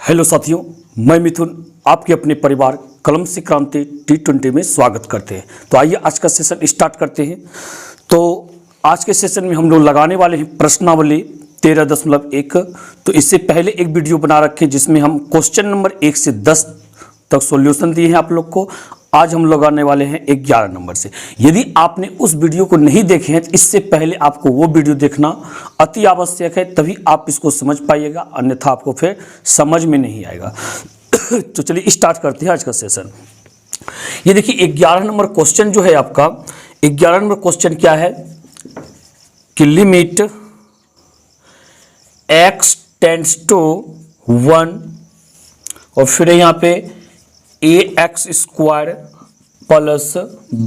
Hello साथियों, मैं मिथुन आपके अपने परिवार कलम से क्रांति T20 में स्वागत करते हैं। तो आइए आज का सेशन स्टार्ट करते हैं। तो आज के सेशन में हम लोग लगाने वाले हैं प्रश्नावली 13.1। तो इससे पहले एक वीडियो बना रखे जिसमें हम क्वेश्चन नंबर 1 से 10 तक सॉल्यूशन दिए हैं आप लोग को। आज हम लगाने वाले हैं 11 नंबर से। यदि आपने उस वीडियो को नहीं देखे हैं तो इससे पहले आपको वो वीडियो देखना अति आवश्यक है, तभी आप इसको समझ पाइएगा, अन्यथा आपको फिर समझ में नहीं आएगा। तो चलिए स्टार्ट करते हैं आज का सेशन। ये देखिए 11 नंबर क्वेश्चन जो है आपका, 11 नंबर क्वेश्चन क्या है कि लिमिट x टेंड्स टू 1 और फिर यहाँ पे ax square plus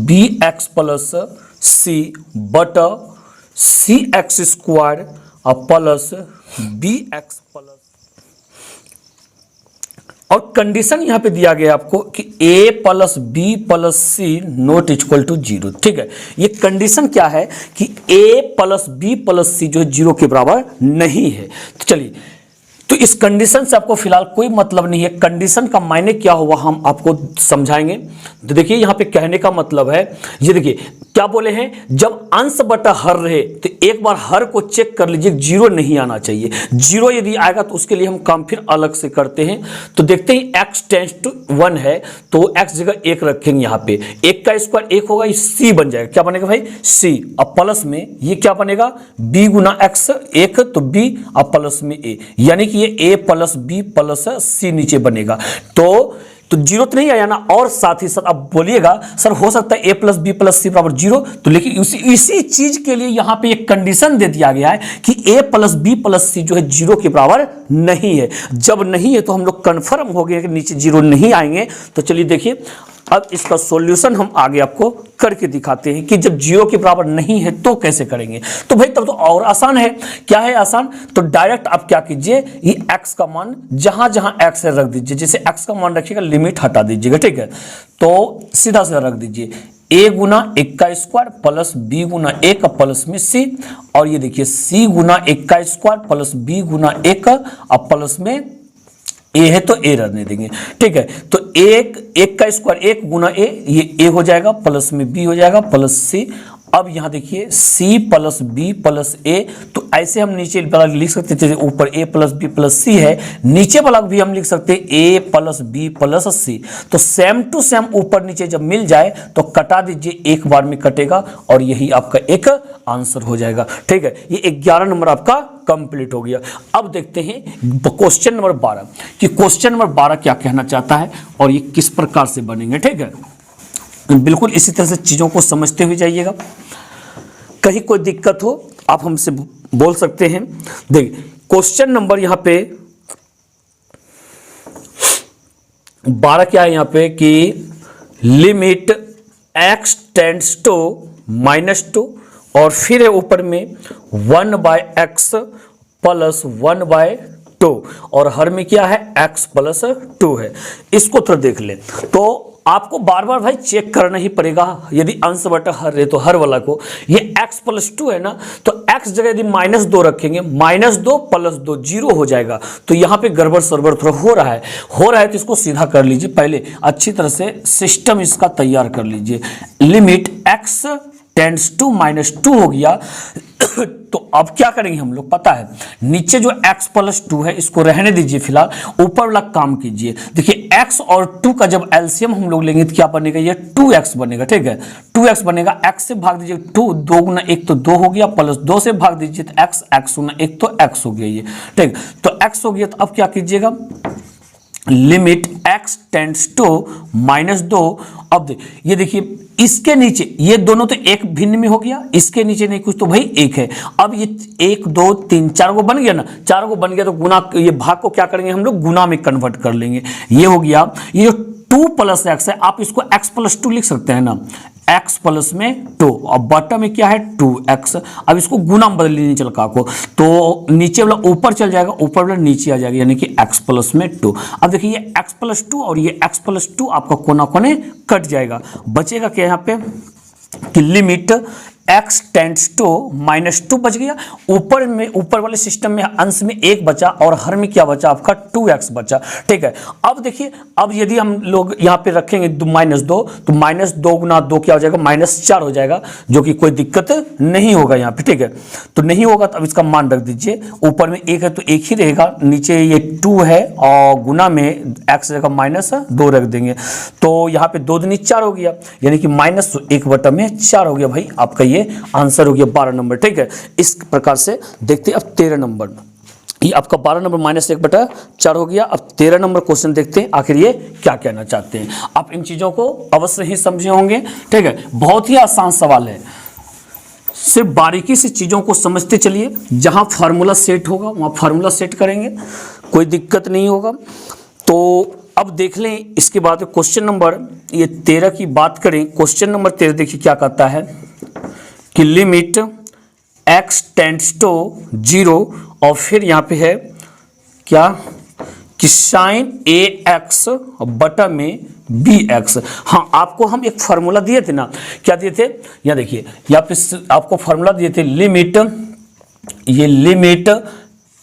bx plus c बटा cx square plus bx plus, और कंडीशन यहां पे दिया गया आपको कि a plus B plus C not equal to 0। ठीक है, ये कंडीशन क्या है कि a plus B plus C जो है 0 के बराबर नहीं है। तो चलिए, तो इस कंडीशन से आपको फिलहाल कोई मतलब नहीं है। कंडीशन का मायने क्या हुआ हम आपको समझाएंगे। तो देखिए यहां पे कहने का मतलब है, ये देखिए क्या बोले हैं, जब अंश बटा हर रहे तो एक बार हर को चेक कर लीजिए, 0 नहीं आना चाहिए। 0 यदि आएगा तो उसके लिए हम काम फिर अलग से करते हैं। तो देखते हैं x टेंड्स टू 1 है तो x जगह 1 रखेंगे। यहाँ पे 1 का स्क्वायर 1 होगा, c बन जाएगा। क्या बनेगा भाई? c। अब प्लस में ये क्या बनेगा? b गुना x 1 तो b, अब प्लस में a, यानी कि ये a प्लस बी प्लस सी नीचे बनेगा। तो 0 तो नहीं आया ना। और साथ ही साथ अब बोलिएगा सर हो सकता है a प्लस बी प्लस सी बराबर 0, तो लेकिन इसी चीज के लिए यहां पे एक कंडीशन दे दिया गया है कि a plus B plus C जो है 0 के बराबर नहीं है। जब नहीं है तो हम लोग कंफर्म हो गए कि नीचे 0 नहीं आएंगे। तो चलिए देखिए, अब इसका सॉल्यूशन हम आगे आपको करके दिखाते हैं कि जब 0 के बराबर नहीं है तो कैसे करेंगे। तो भाई तब तो और आसान है। क्या है आसान? तो डायरेक्ट आप क्या कीजिए, ये x का मान जहां जहां x है रख दीजिए। जैसे x का मान रखिएगा, लिमिट हटा दीजिएगा। ठीक है, तो सीधा से रख दीजिए a गुना 1 का स्क्वायर प्लस b गुना 1 प्लस में c, और ये देखिए c गुना 1 का स्क्वायर प्लस b गुना 1 अब प्लस में a है तो a रहने देंगे। ठीक है, तो 1 का स्क्वायर 1 गुना a, ये a हो जाएगा प्लस में b हो जाएगा प्लस c। अब यहां देखिए c plus b plus a, तो ऐसे हम नीचे वाला लिख सकते थे, ऊपर a plus b plus c है, नीचे वाला भी हम लिख सकते हैं a plus b plus c। तो सेम टू सेम ऊपर नीचे जब मिल जाए तो कटा दीजिए, एक बार में कटेगा और यही आपका एक आंसर हो जाएगा। ठीक है, ये 11 नंबर आपका कंप्लीट हो गया। अब देखते हैं क्वेश्चन नंबर 12 कि क्वेश्चन नंबर 12 क्या कहना चाहता है और ये किस प्रकार से बनेंगे। ठीक है, बिल्कुल इसी तरह से चीजों को समझते हुए जाइएगा। कहीं कोई दिक्कत हो आप हमसे बोल सकते हैं। देखिए क्वेश्चन नंबर यहाँ पे 12 क्या है यहाँ पे कि लिमिट x टेंड्स टू -2 और फिर है ऊपर में 1/x प्लस 1/2 और हर में क्या है x प्लस 2 है। इसको थोड़ा देख लें तो आपको बार बार भाई चेक करना ही पड़ेगा। यदि अंश बटा हर है तो हर वाला को, ये x प्लस 2 है ना, तो x जगह यदि -2 रखेंगे, -2 प्लस 2 0 हो जाएगा। तो यहाँ पे गड़बड़ सरबड़ थोड़ा हो रहा है तो इसको सीधा कर लीजिए। पहले अच्छी तरह से सिस्टम इसका तैयार कर लीजिए। लिमिट x टेंड्स टू -2 हो गया। तो अब क्या करेंगे हम लोग, पता है नीचे जो x प्लस 2 है इसको रहने दीजिए, फिलहाल ऊपर वाला काम कीजिए। देखिए x और 2 का जब एलसीएम हम लोग लेंगे तो क्या बनेगा, ये 2x बनेगा। ठीक है, 2x बनेगा, x से भाग दीजिए 2 गुना 1 तो 2 हो गया, प्लस 2 से भाग दीजिए तो x गुना 1 तो x हो गया ये। ठीक, तो x हो गया। तो अब क्या कीजिएगा, लिमिट x टेंड्स टू -2। अब ये देखिए इसके नीचे ये दोनों तो एक भिन्न में हो गया, इसके नीचे नहीं कुछ तो भाई 1 है। अब ये 1 2 3 4 को बन गया ना, 4 को बन गया तो गुना, ये भाग को क्या करेंगे हम लोग, गुना में कन्वर्ट कर लेंगे। ये हो गया। ये जो 2 प्लस x है, आप इसको x प्लस 2 लिख सकते हैं ना, x प्लस में 2 और बटा में क्या है 2x। अब इसको गुना में बदल लीजिए चलका को, तो नीचे वाला ऊपर चल जाएगा, ऊपर वाला नीचे आ जाएगा, यानी कि x प्लस में 2। अब देखिए ये x प्लस 2 और ये x प्लस 2 आपका कोना कोने कट जाएगा। बचेगा क्या यहाँ पे कि लिमिट x टेंड्स टू -2 बच गया। ऊपर में, ऊपर वाले सिस्टम में अंश में 1 बचा और हर में क्या बचा आपका 2x बचा। ठीक है, अब देखिए, अब यदि हम लोग यहाँ पे रखेंगे -2 तो -2 गुना 2 क्या हो जाएगा, -4 हो जाएगा, जो कि कोई दिक्कत नहीं होगा यहाँ पे। ठीक है, तो नहीं होगा तो अब इसका मान रख दीजिए। ऊपर में 1 है तो 1 ही रहेगा, नीचे ये 2 है और गुना में x जगह -2 रख देंगे तो यहाँ पे 2 दूनी 4 हो गया, यानी कि -1/4 हो गया। भाई आपका ये आंसर हो गया 12 नंबर। ठीक है, इस प्रकार से देखते हैं। अब 13 नंबर, ये आपका 12 नंबर -1/4 हो गया। अब 13 नंबर क्वेश्चन देखते हैं आखिर ये क्या कहना चाहते हैं। आप इन चीजों को अवश्य ही समझे होंगे। ठीक है, बहुत ही आसान सवाल है, सिर्फ बारीकी से चीजों को समझते चलिए। जहां फार्मूला सेट होगा वहां फार्मूला सेट करेंगे, कोई दिक्कत नहीं होगा। तो अब देख लें, इसके बाद क्वेश्चन नंबर ये 13 की बात करें। क्वेश्चन नंबर 13 देखिए क्या कहता है कि लिमिट x टेंड्स टू 0 और फिर यहाँ पे है क्या कि साइन ax बटा में bx। हाँ, आपको हम एक फार्मूला दिए थे ना, क्या दिए थे, यहाँ देखिए, यहाँ पे आपको फार्मूला दिए थे लिमिट, ये लिमिट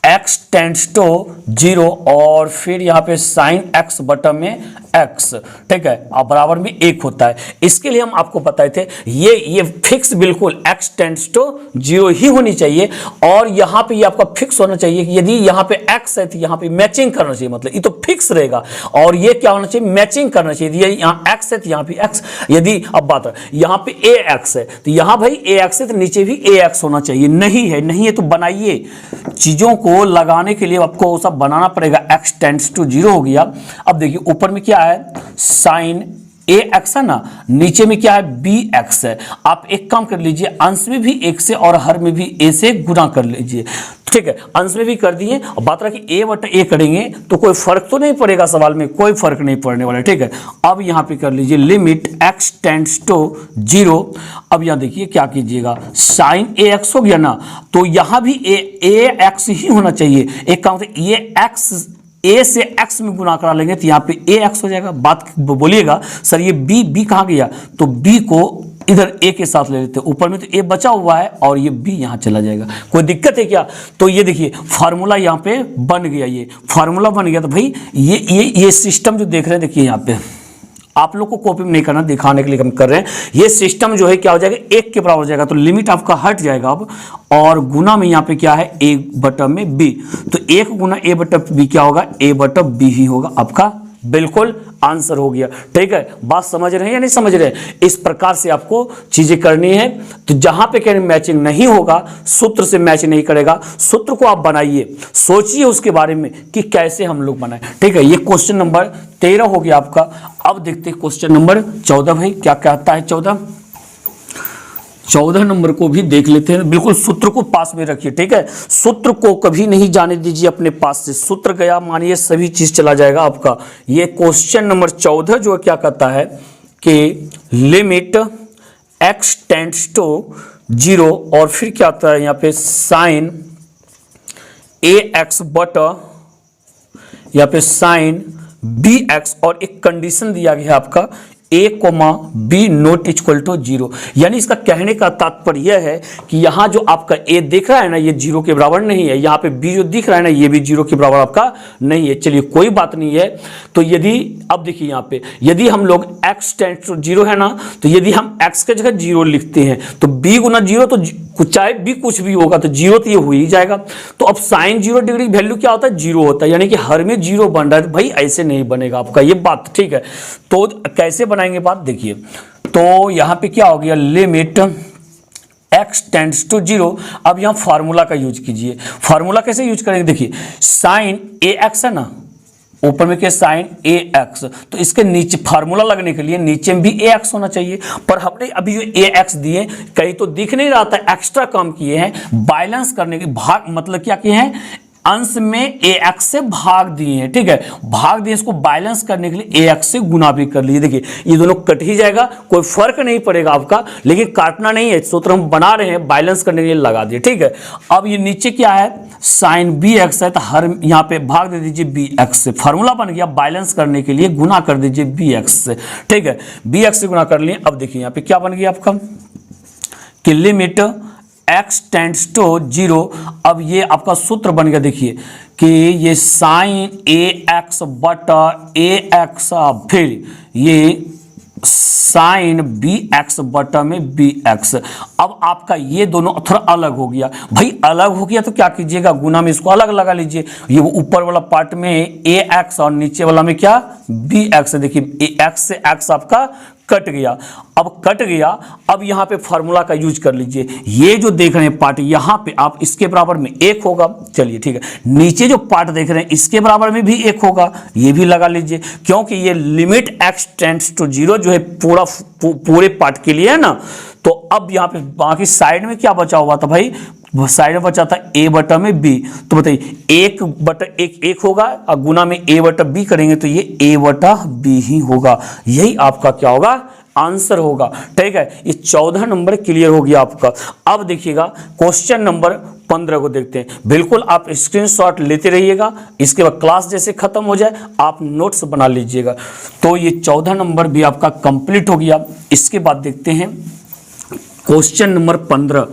x टेंड्स टू 0 और फिर यहाँ पे साइन x बटा में x। ठीक है, अब बराबर में 1 होता है। इसके लिए हम आपको बताए थे ये फिक्स बिल्कुल x टेंड्स टू 0 ही होनी चाहिए और यहाँ पे ये आपका फिक्स होना चाहिए कि यदि यहाँ पे x है तो यहाँ पे मैचिंग करना चाहिए, मतलब ये तो फिक्स रहेगा। और ये क्या होना चाहिए, मैचिंग करना चाहिए। यदि यहाँ x है तो यहाँ पे x, यदि अब बात है यहाँ पे ax है तो यहाँ भाई ax है तो नीचे भी ax होना चाहिए। नहीं है तो बनाइए। चीजों को लगाने के लिए आपको सब बनाना पड़ेगा। x टेंड्स टू 0 हो गया। अब देखिए ऊपर में क्या है, साइन ax है ना, नीचे में क्या है bx है। आप एक काम कर लीजिए, अंश में भी 1 से और हर में भी a से गुना कर लीजिए। ठीक है, अंश में भी कर दिए। बात रहा कि a बटा a करेंगे तो कोई फर्क तो नहीं पड़ेगा, सवाल में कोई फर्क नहीं पड़ने वाला। ठीक है, अब यहाँ पे कर लीजिए लिमिट x टेंड्स टू 0। अब यहाँ देखिए क्या कीजिएगा, साइन ax हो गया ना, तो यहाँ भी ax ही होना चाहिए। एक काम से ये x a से x में गुना करा लेंगे तो यहाँ पे ax हो जाएगा। बात बोलिएगा सर ये b कहाँ गया, तो b को इधर a के साथ ले लेते हैं। ऊपर में तो a बचा हुआ है और ये b यहाँ चला जाएगा, कोई दिक्कत है क्या। तो ये देखिए फार्मूला यहाँ पे बन गया, ये फार्मूला बन गया। तो भाई ये सिस्टम जो देख रहे हैं, देखिए यहाँ पे आप लोग को कॉपी में नहीं करना, दिखाने के लिए हम कर रहे हैं। ये सिस्टम जो है क्या हो जाएगा, 1 के बराबर हो जाएगा। तो लिमिट आपका हट जाएगा अब, और गुना में यहाँ पे क्या है a बटा में b, तो 1 गुना a बटा b क्या होगा, a बटा b ही होगा आपका। बिल्कुल आंसर हो गया। ठीक है, बात समझ रहे हैं या नहीं समझ रहे हैं। इस प्रकार से आपको चीजें करनी है। तो जहां पे कहीं मैचिंग नहीं होगा, सूत्र से मैच नहीं करेगा, सूत्र को आप बनाइए, सोचिए उसके बारे में कि कैसे हम लोग बनाए। ठीक है, ये क्वेश्चन नंबर 13 हो गया आपका। अब देखते हैं क्वेश्चन नंबर 14 भाई क्या कहता है। 14 नंबर को भी देख लेते हैं। बिल्कुल सूत्र को पास में रखिए। ठीक है, सूत्र को कभी नहीं जाने दीजिए अपने पास से। सूत्र गया मानिए सभी चीज चला जाएगा आपका। ये क्वेश्चन नंबर 14 जो क्या कहता है कि लिमिट x टेंड्स टू 0 और फिर क्या आता है यहाँ पे साइन ax बटा यहाँ पे साइन bx और एक कंडीशन दिया गया है आपका a, b not equal to 0। यानी इसका कहने का तात्पर्य यह है कि यहाँ जो आपका a दिख रहा है ना, ये 0 के बराबर नहीं है। यहाँ पे b जो दिख रहा है ना, ये भी 0 के बराबर आपका नहीं है। चलिए कोई बात नहीं है। तो यदि अब देखिए यहाँ पे यदि हम लोग x टेंड्स टू 0 है ना, तो यदि हम x के जगह 0 लिखते हैं तो b गुना 0, तो चाहे b कुछ भी होगा तो 0 तो ये हो ही जाएगा। तो अब साइन 0 डिग्री वैल्यू क्या होता है, 0 होता है, यानी कि हर में 0 बन रहा है। भाई ऐसे नहीं बनेगा आपका ये बात। ठीक है, तो कैसे बनाएंगे बात देखिए। तो यहाँ पे क्या हो गया, लिमिट x टेंड्स टू 0। अब यहाँ फार्मूला का यूज कीजिए। फार्मूला कैसे यूज करेंगे, देखिए साइन ax है ना, ऊपर में क्या साइन ax, तो इसके नीचे फार्मूला लगने के लिए नीचे में भी ax होना चाहिए। पर हमने अभी जो ax दिए कहीं तो दिख नहीं रहा था, एक्स्ट्रा काम किए हैं बैलेंस करने के भाग, मतलब क्या किए हैं, अंश में ax से भाग दिए हैं। ठीक है, भाग दिए, इसको बैलेंस करने के लिए ax से गुना भी कर लीजिए। देखिए ये दोनों कट ही जाएगा, कोई फर्क नहीं पड़ेगा आपका, लेकिन काटना नहीं है। सूत्र हम बना रहे हैं, बैलेंस करने के लिए लगा दिए। ठीक है, अब ये नीचे क्या है, साइन bx है, तो हर यहाँ पे भाग दे दीजिए bx से। फार्मूला बन गया, बैलेंस करने के लिए गुना कर दीजिए bx से। ठीक है, bx से गुना कर लिए। अब देखिए यहाँ पे क्या बन गया आपका कि लिमिट x टेंड्स टू 0। अब ये आपका सूत्र बन गया, देखिए कि ये साइन ax बटा ax, फिर ये साइन bx बटा में bx। अब आपका ये दोनों थोड़ा अलग हो गया, भाई अलग हो गया तो क्या कीजिएगा, गुना में इसको अलग लगा लीजिए। ये ऊपर वाला पार्ट में ax और नीचे वाला में क्या bx। देखिए x से x आपका कट गया, अब कट गया। अब यहाँ पे फॉर्मूला का यूज कर लीजिए। ये जो देख रहे हैं पार्ट, यहाँ पे आप इसके बराबर में 1 होगा, चलिए ठीक है। नीचे जो पार्ट देख रहे हैं इसके बराबर में भी 1 होगा, ये भी लगा लीजिए, क्योंकि ये लिमिट x टेंड्स टू 0 जो है पूरे पार्ट के लिए है ना। तो अब यहाँ पे बाकी साइड में क्या बचा हुआ था भाई, साइड में बचा था a बटा में b। तो बताइए 1 बटा 1 होगा और गुना में a बटा b करेंगे तो ये a बटा b ही होगा। यही आपका क्या होगा, आंसर होगा। ठीक है, ये 14 नंबर क्लियर हो गया आपका। अब देखिएगा क्वेश्चन नंबर 15 को देखते हैं। बिल्कुल आप स्क्रीनशॉट लेते रहिएगा, इसके बाद क्लास जैसे खत्म हो जाए आप नोट्स बना लीजिएगा। तो ये 14 नंबर भी आपका कंप्लीट हो गया। इसके बाद देखते हैं क्वेश्चन नंबर 15।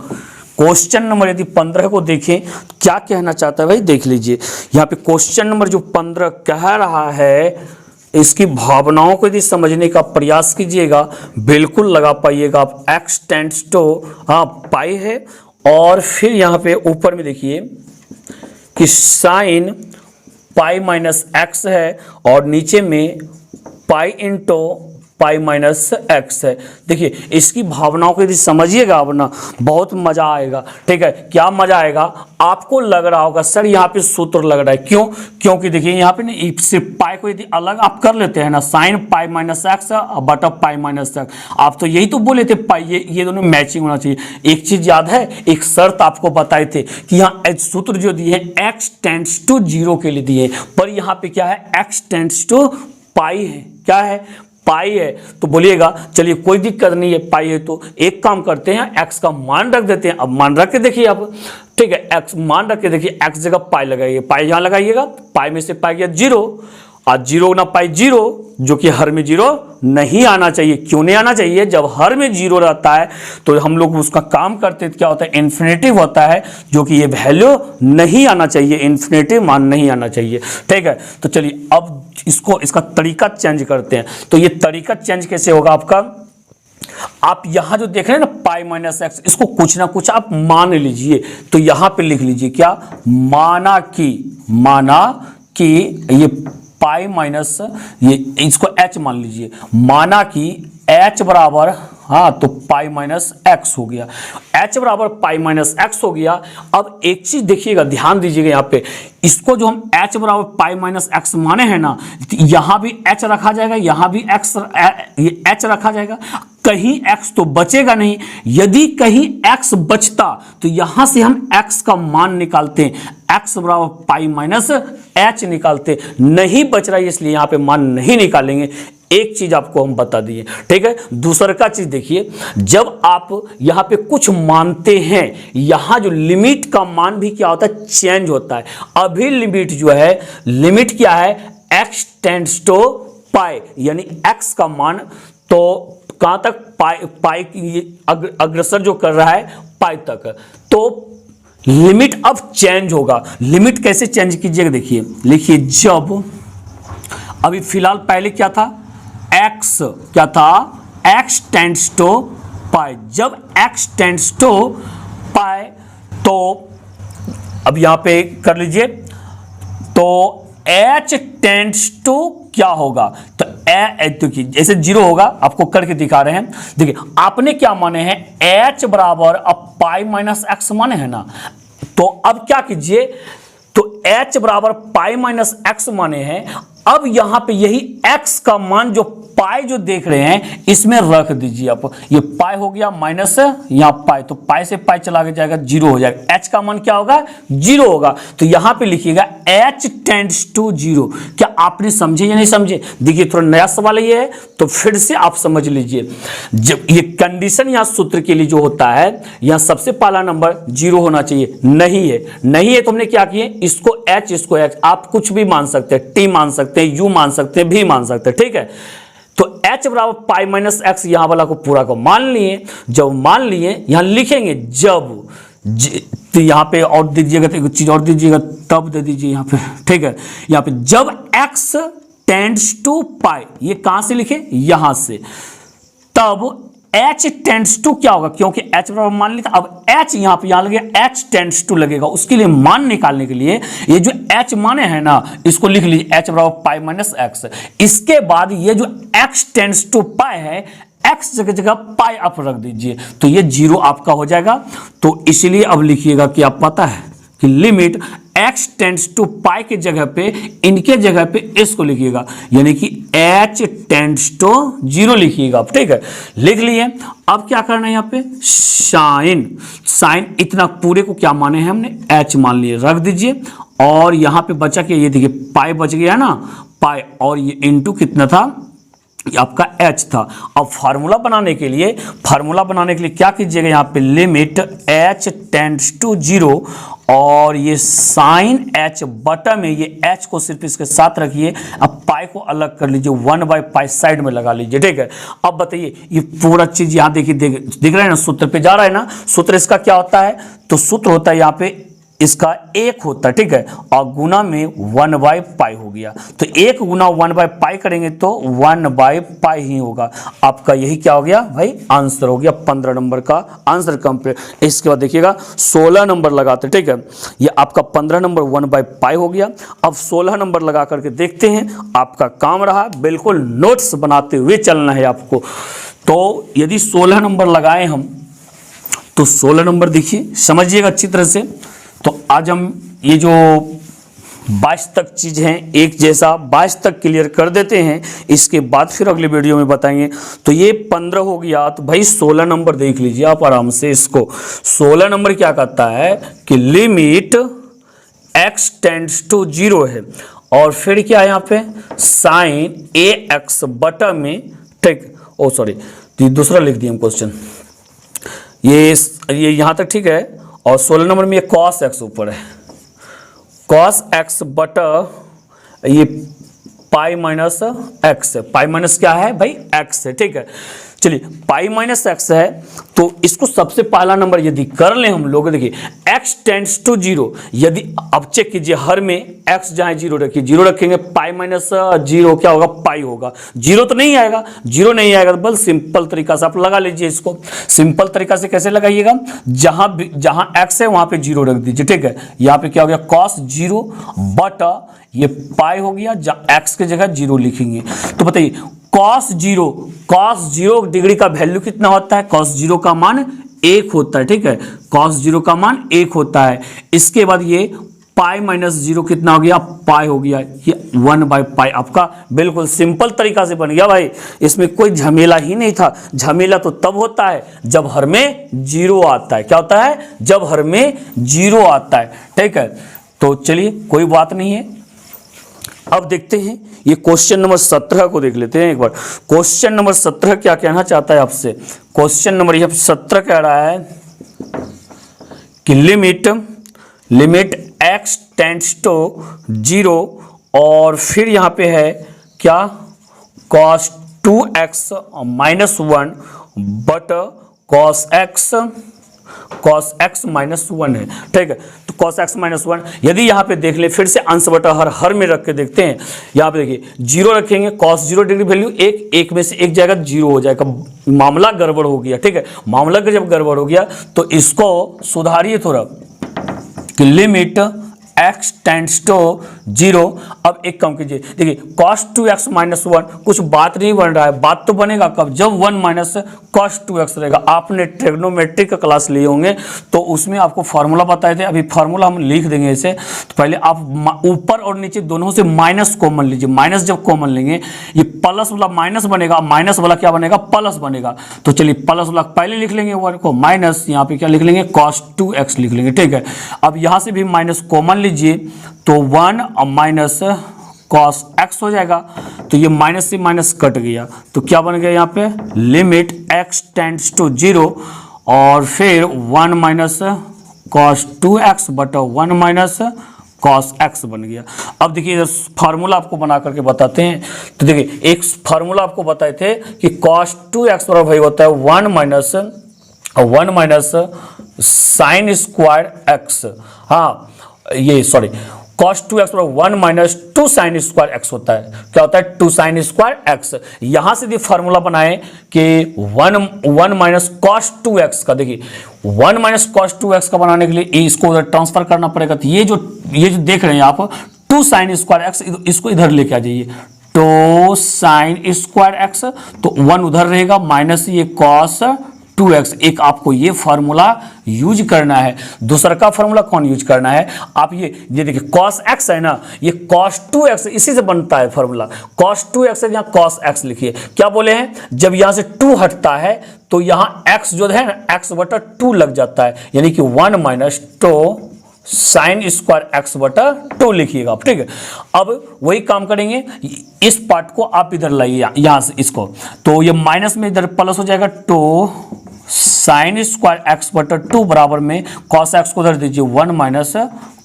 क्वेश्चन नंबर यदि 15 को देखें क्या कहना चाहता है भाई, देख लीजिए। यहाँ पे क्वेश्चन नंबर जो 15 कह रहा है, इसकी भावनाओं को यदि समझने का प्रयास कीजिएगा बिल्कुल लगा पाइएगा आप। x टेंड्स टू पाई है, और फिर यहाँ पे ऊपर में देखिए कि साइन पाई माइनस एक्स है, और नीचे में pi into pi minus x है। देखिए इसकी भावनाओं को यदि समझिएगा आप ना, बहुत मजा आएगा। ठीक है, क्या मजा आएगा, आपको लग रहा होगा सर यहाँ पे सूत्र लग रहा है, क्यों, क्योंकि देखिए यहाँ पे ना सिर्फ पाई को यदि अलग आप कर लेते हैं ना, साइन पाई माइनस एक्स बटा पाई माइनस एक्स, आप तो यही तो बोले थे पाई, ये दोनों मैचिंग होना चाहिए। एक चीज याद है, एक शर्त आपको बताए थे कि यहाँ सूत्र जो दिए हैं एक्स टेंड्स टू 0 के लिए दिए, पर यहाँ पे क्या है, एक्स टेंड्स टू पाई है, क्या है, पाई है। तो बोलिएगा चलिए कोई दिक्कत नहीं है, पाई है तो एक काम करते हैं, एक्स का मान रख देते हैं। अब मान रख के देखिए आप, ठीक है, एक्स मान रख के देखिए, एक्स जगह पाई लगाइए, पाई यहाँ लगाइएगा, पाई में से पाई गया 0, और 0 ना पाई 0, जो कि हर में 0 नहीं आना चाहिए। क्यों नहीं आना चाहिए, जब हर में 0 रहता है तो हम लोग उसका काम करते हैं, क्या होता है, इन्फिनेटिव होता है, जो कि ये वैल्यू नहीं आना चाहिए, इन्फिनेटिव मान नहीं आना चाहिए। ठीक है, तो चलिए अब इसका तरीका चेंज करते हैं। तो ये तरीका चेंज कैसे होगा आपका, आप यहां जो देख रहे हैं ना पाई माइनस एक्स, इसको कुछ ना कुछ आप मान लीजिए। तो यहां पे लिख लीजिए क्या, माना कि ये पाई माइनस, ये इसको h मान लीजिए, माना कि h बराबर, तो पाई माइनस एक्स हो गया, h बराबर पाई माइनस एक्स हो गया। अब एक चीज देखिएगा, ध्यान दीजिएगा यहाँ पे, इसको जो हम h बराबर पाई माइनस एक्स माने हैं ना, यहाँ भी h रखा जाएगा, यहाँ भी ये h रखा जाएगा, कहीं x तो बचेगा नहीं। यदि कहीं x बचता तो यहां से हम x का मान निकालते हैं, x बराबर पाई माइनस h निकालते, नहीं बच रहा है इसलिए यहां पे मान नहीं निकालेंगे। एक चीज आपको हम बता दिए, ठीक है। दूसरा का चीज देखिए, जब आप यहां पे कुछ मानते हैं, यहां जो लिमिट का मान भी क्या होता है, चेंज होता है। अभी लिमिट जो है, लिमिट क्या है, x टेंड्स टू पाई, यानी x का मान तो कहां तक, पाई अग्रसर जो कर रहा है पाई तक, तो लिमिट अब चेंज होगा। लिमिट कैसे चेंज कीजिएगा, देखिए लिखिए, जब अभी फिलहाल पहले क्या था, x क्या था, x टेंड्स टू पाई, जब x टेंड्स टू पाई तो अब यहां पे कर लीजिए, तो h टेंड्स टू क्या होगा, तो देखिए जैसे 0 होगा, आपको करके दिखा रहे हैं। देखिए आपने क्या माने हैं, h बराबर अब पाई माइनस एक्स माने हैं ना, तो अब क्या कीजिए, तो h बराबर पाई माइनस एक्स माने हैं। अब यहां पे यही x का मान जो पाई जो देख रहे हैं इसमें रख दीजिए आप, ये पाई हो गया माइनस यहां पाई, तो पाई से पाई चला के जाएगा 0 हो जाएगा, h का मान क्या होगा, 0 होगा। तो यहां पे लिखिएगा h टेंड्स टू 0। क्या आपने समझे या नहीं समझे, देखिए थोड़ा नया सवाल ये है तो फिर से आप समझ लीजिए। जब ये कंडीशन यहां सूत्र के लिए जो होता है, यहां सबसे पहला नंबर 0 होना चाहिए, नहीं है तो हमने क्या किए, इसको h इसको x, आप कुछ भी मान सकते हैं, t मान सकते हैं, u मान सकते हैं, v मान सकते हैं, ठीक है। तो h बराबर पाई माइनस एक्स यहां वाला को पूरा को मान लिए। जब मान लिए यहां लिखेंगे जब तो यहां पे और दीजिएगा, तो एक चीज और दीजिएगा, तब दे दीजिए यहां पे, ठीक है। यहां पे जब x टेंड्स टू पाई, ये कहां से लिखे, यहां से, तब h टेंड्स टू क्या होगा, क्योंकि h बराबर मान लिया, अब h यहां पे यहां लगेगा h टेंड्स टू लगेगा। उसके लिए मान निकालने के लिए ये जो h माने हैं ना, इसको लिख लीजिए h बराबर पाई माइनस एक्स। इसके बाद ये जो x टेंड्स टू पाई है, x जगह जगह पाई आप रख दीजिए, तो ये 0 आपका हो जाएगा। तो इसलिए अब लिखिएगा कि आप पता है कि लिमिट x टेंड्स टू पाई के जगह पे, इनके जगह पे इसको लिखिएगा, यानी कि h टेंड्स टू 0 लिखिएगा, ठीक है। लिख लिए। अब क्या करना है, यहाँ पे साइन इतना पूरे को क्या माने हैं हमने, h मान लिए, रख दीजिए। और यहाँ पे बचा क्या, ये देखिए पाई बच गया ना, पाई, और ये इनटू कितना था, आपका h था। अब फार्मूला बनाने के लिए क्या कीजिएगा, यहाँ पे लिमिट h टेंड्स टू 0 और ये साइन h बटा में ये h को सिर्फ इसके साथ रखिए। अब पाई को अलग कर लीजिए, 1/पाई साइड में लगा लीजिए, ठीक है। अब बताइए ये पूरा चीज यहाँ देखिए, दिख रहा है ना, सूत्र पे जा रहा है ना। सूत्र इसका क्या होता है, तो सूत्र होता है यहाँ पे इसका 1 होता है, ठीक है, और गुना में 1/पाई हो गया। तो 1 गुना 1/पाई करेंगे तो 1/पाई ही होगा। आपका यही क्या हो गया भाई, आंसर हो गया। 15 नंबर का आंसर कंप्लीट। इसके बाद देखिएगा 16 नंबर लगाते, ठीक है। ये आपका 15 नंबर 1/पाई हो गया। अब 16 नंबर लगा करके देखते हैं, आपका काम रहा बिल्कुल नोट्स बनाते हुए चलना है आपको। तो यदि 16 नंबर लगाए हम, तो 16 नंबर देखिए, समझिएगा अच्छी तरह से। तो आज हम ये जो 22 तक चीज हैं एक जैसा 22 तक क्लियर कर देते हैं, इसके बाद फिर अगले वीडियो में बताएंगे। तो ये 15 हो गया, तो भाई 16 नंबर देख लीजिए आप आराम से इसको। 16 नंबर क्या कहता है कि लिमिट x टेंड्स टू 0 है, और फिर क्या है यहाँ पे साइन ax बटा में, ठीक, ओ सॉरी, तो दूसरा लिख दिया हम क्वेश्चन, ये यहाँ तक ठीक है। और 16 नंबर में ये cos x ऊपर है, cos x बटा ये पाई माइनस एक्स है। पाई माइनस क्या है भाई, x है, ठीक है। चलिए पाई माइनस एक्स है, तो इसको सबसे पहला नंबर यदि कर लें हम लोग, देखिए x टेंड्स टू 0, यदि अब चेक कीजिए हर में x जहां 0 रखिए, 0 रखेंगे, पाई माइनस 0 क्या होगा, पाई होगा। 0 तो नहीं आएगा, 0 नहीं आएगा, तो बस सिंपल तरीका से आप लगा लीजिए इसको। सिंपल तरीका से कैसे लगाइएगा, जहां x है वहां पे 0 रख दीजिए, ठीक है। यहाँ पे क्या हो गया cos 0 बटा ये पाई हो गया, जहां x के जगह 0 लिखेंगे। तो बताइए cos 0 डिग्री का वैल्यू कितना होता है, cos 0 का मान 1 होता है, ठीक है। cos 0 का मान 1 होता है। इसके बाद ये पाई माइनस 0 कितना हो गया, पाई हो गया, ये 1/पाई आपका बिल्कुल सिंपल तरीका से बन गया भाई। इसमें कोई झमेला ही नहीं था। झमेला तो तब होता है जब हर में 0 आता है। क्या होता है, जब हर में 0 आता है, ठीक है। तो चलिए कोई बात नहीं है। अब देखते हैं ये क्वेश्चन नंबर 17 को देख लेते हैं एक बार। क्वेश्चन नंबर 17 क्या कहना चाहता है आपसे। क्वेश्चन नंबर 17 कह रहा है कि लिमिट x टेंड्स टू 0, और फिर यहाँ पे है क्या cos 2x minus 1 but cos x minus 1 है, ठीक है। तो cos x माइनस 1 यदि यहाँ पे देख ले, फिर से अंश बटा हर में रख के देखते हैं। यहाँ पे देखिए 0 रखेंगे, cos 0 डिग्री वैल्यू 1 में से 1 जाएगा, 0 हो जाएगा। मामला गड़बड़ हो गया, ठीक है। मामला जब गड़बड़ हो गया तो इसको सुधारिए थोड़ा कि लिमिट x टेंड्स टू 0। अब एक काम कीजिए, देखिए cos 2x माइनस 1, कुछ बात नहीं बन रहा है। बात तो बनेगा कब, जब 1 माइनस cos 2x रहेगा। आपने ट्रिग्नोमेट्रिक का क्लास लिए होंगे तो उसमें आपको फार्मूला बताए थे। अभी फार्मूला हम लिख देंगे इसे। तो पहले आप ऊपर और नीचे दोनों से माइनस कॉमन लीजिए। माइनस जब कॉमन लेंगे ये प्लस वाला माइनस बनेगा, माइनस वाला क्या बनेगा, प्लस बनेगा। तो चलिए प्लस वाला पहले लिख लेंगे वन को, माइनस यहाँ पे क्या लिख लेंगे, cos 2x लिख लेंगे, ठीक है। अब यहाँ से भी माइनस कॉमन लीजिए तो 1 और माइनस cos x हो जाएगा। तो ये माइनस से माइनस कट गया, तो क्या बन गया यहाँ पे लिमिट x टेंड्स टू 0, और फिर 1 माइनस cos 2x बटा 1 माइनस कॉस एक्स बन गया। अब देखिए फार्मूला आपको बना करके बताते हैं। तो देखिए एक फार्मूला आपको बताए थे कि cos 2x बराबर भाई होता है 1 माइनस साइन स्क्वायर एक्स। हाँ ये सॉरी cos 2x बराबर 1 माइनस 2 साइन स्क्वायर एक्स होता है। क्या होता है 2 साइन स्क्वायर एक्स। यहां से फार्मूला बनाए कि 1 माइनस cos 2x का, देखिए 1 माइनस cos 2x का बनाने के लिए इसको उधर ट्रांसफर करना पड़ेगा। तो ये जो देख रहे हैं आप 2 साइन स्क्वायर एक्स, इसको इधर लेके आ जाइए। 2 साइन स्क्वायर एक्स, तो 1 उधर रहेगा माइनस ये cos 2x। एक आपको ये फार्मूला यूज करना है। दूसरा का फार्मूला कौन यूज करना है, आप ये देखिए cos x है ना, ये cos 2x इसी से बनता है फार्मूला। cos 2x है, यहाँ cos x लिखिए। क्या बोले हैं, जब यहां से 2 हटता है तो यहां x जो है ना x बटा 2 लग जाता है, यानी कि 1 माइनस 2 साइन स्क्वायर एक्स बटा 2 लिखिएगा आप। ठीक है, अब वही काम करेंगे, इस पार्ट को आप इधर लाइए यहां से इसको, तो ये माइनस में इधर प्लस हो जाएगा। 2 साइन स्क्वायर एक्स बटा 2 बराबर में कॉस एक्स को उधर दीजिए 1 माइनस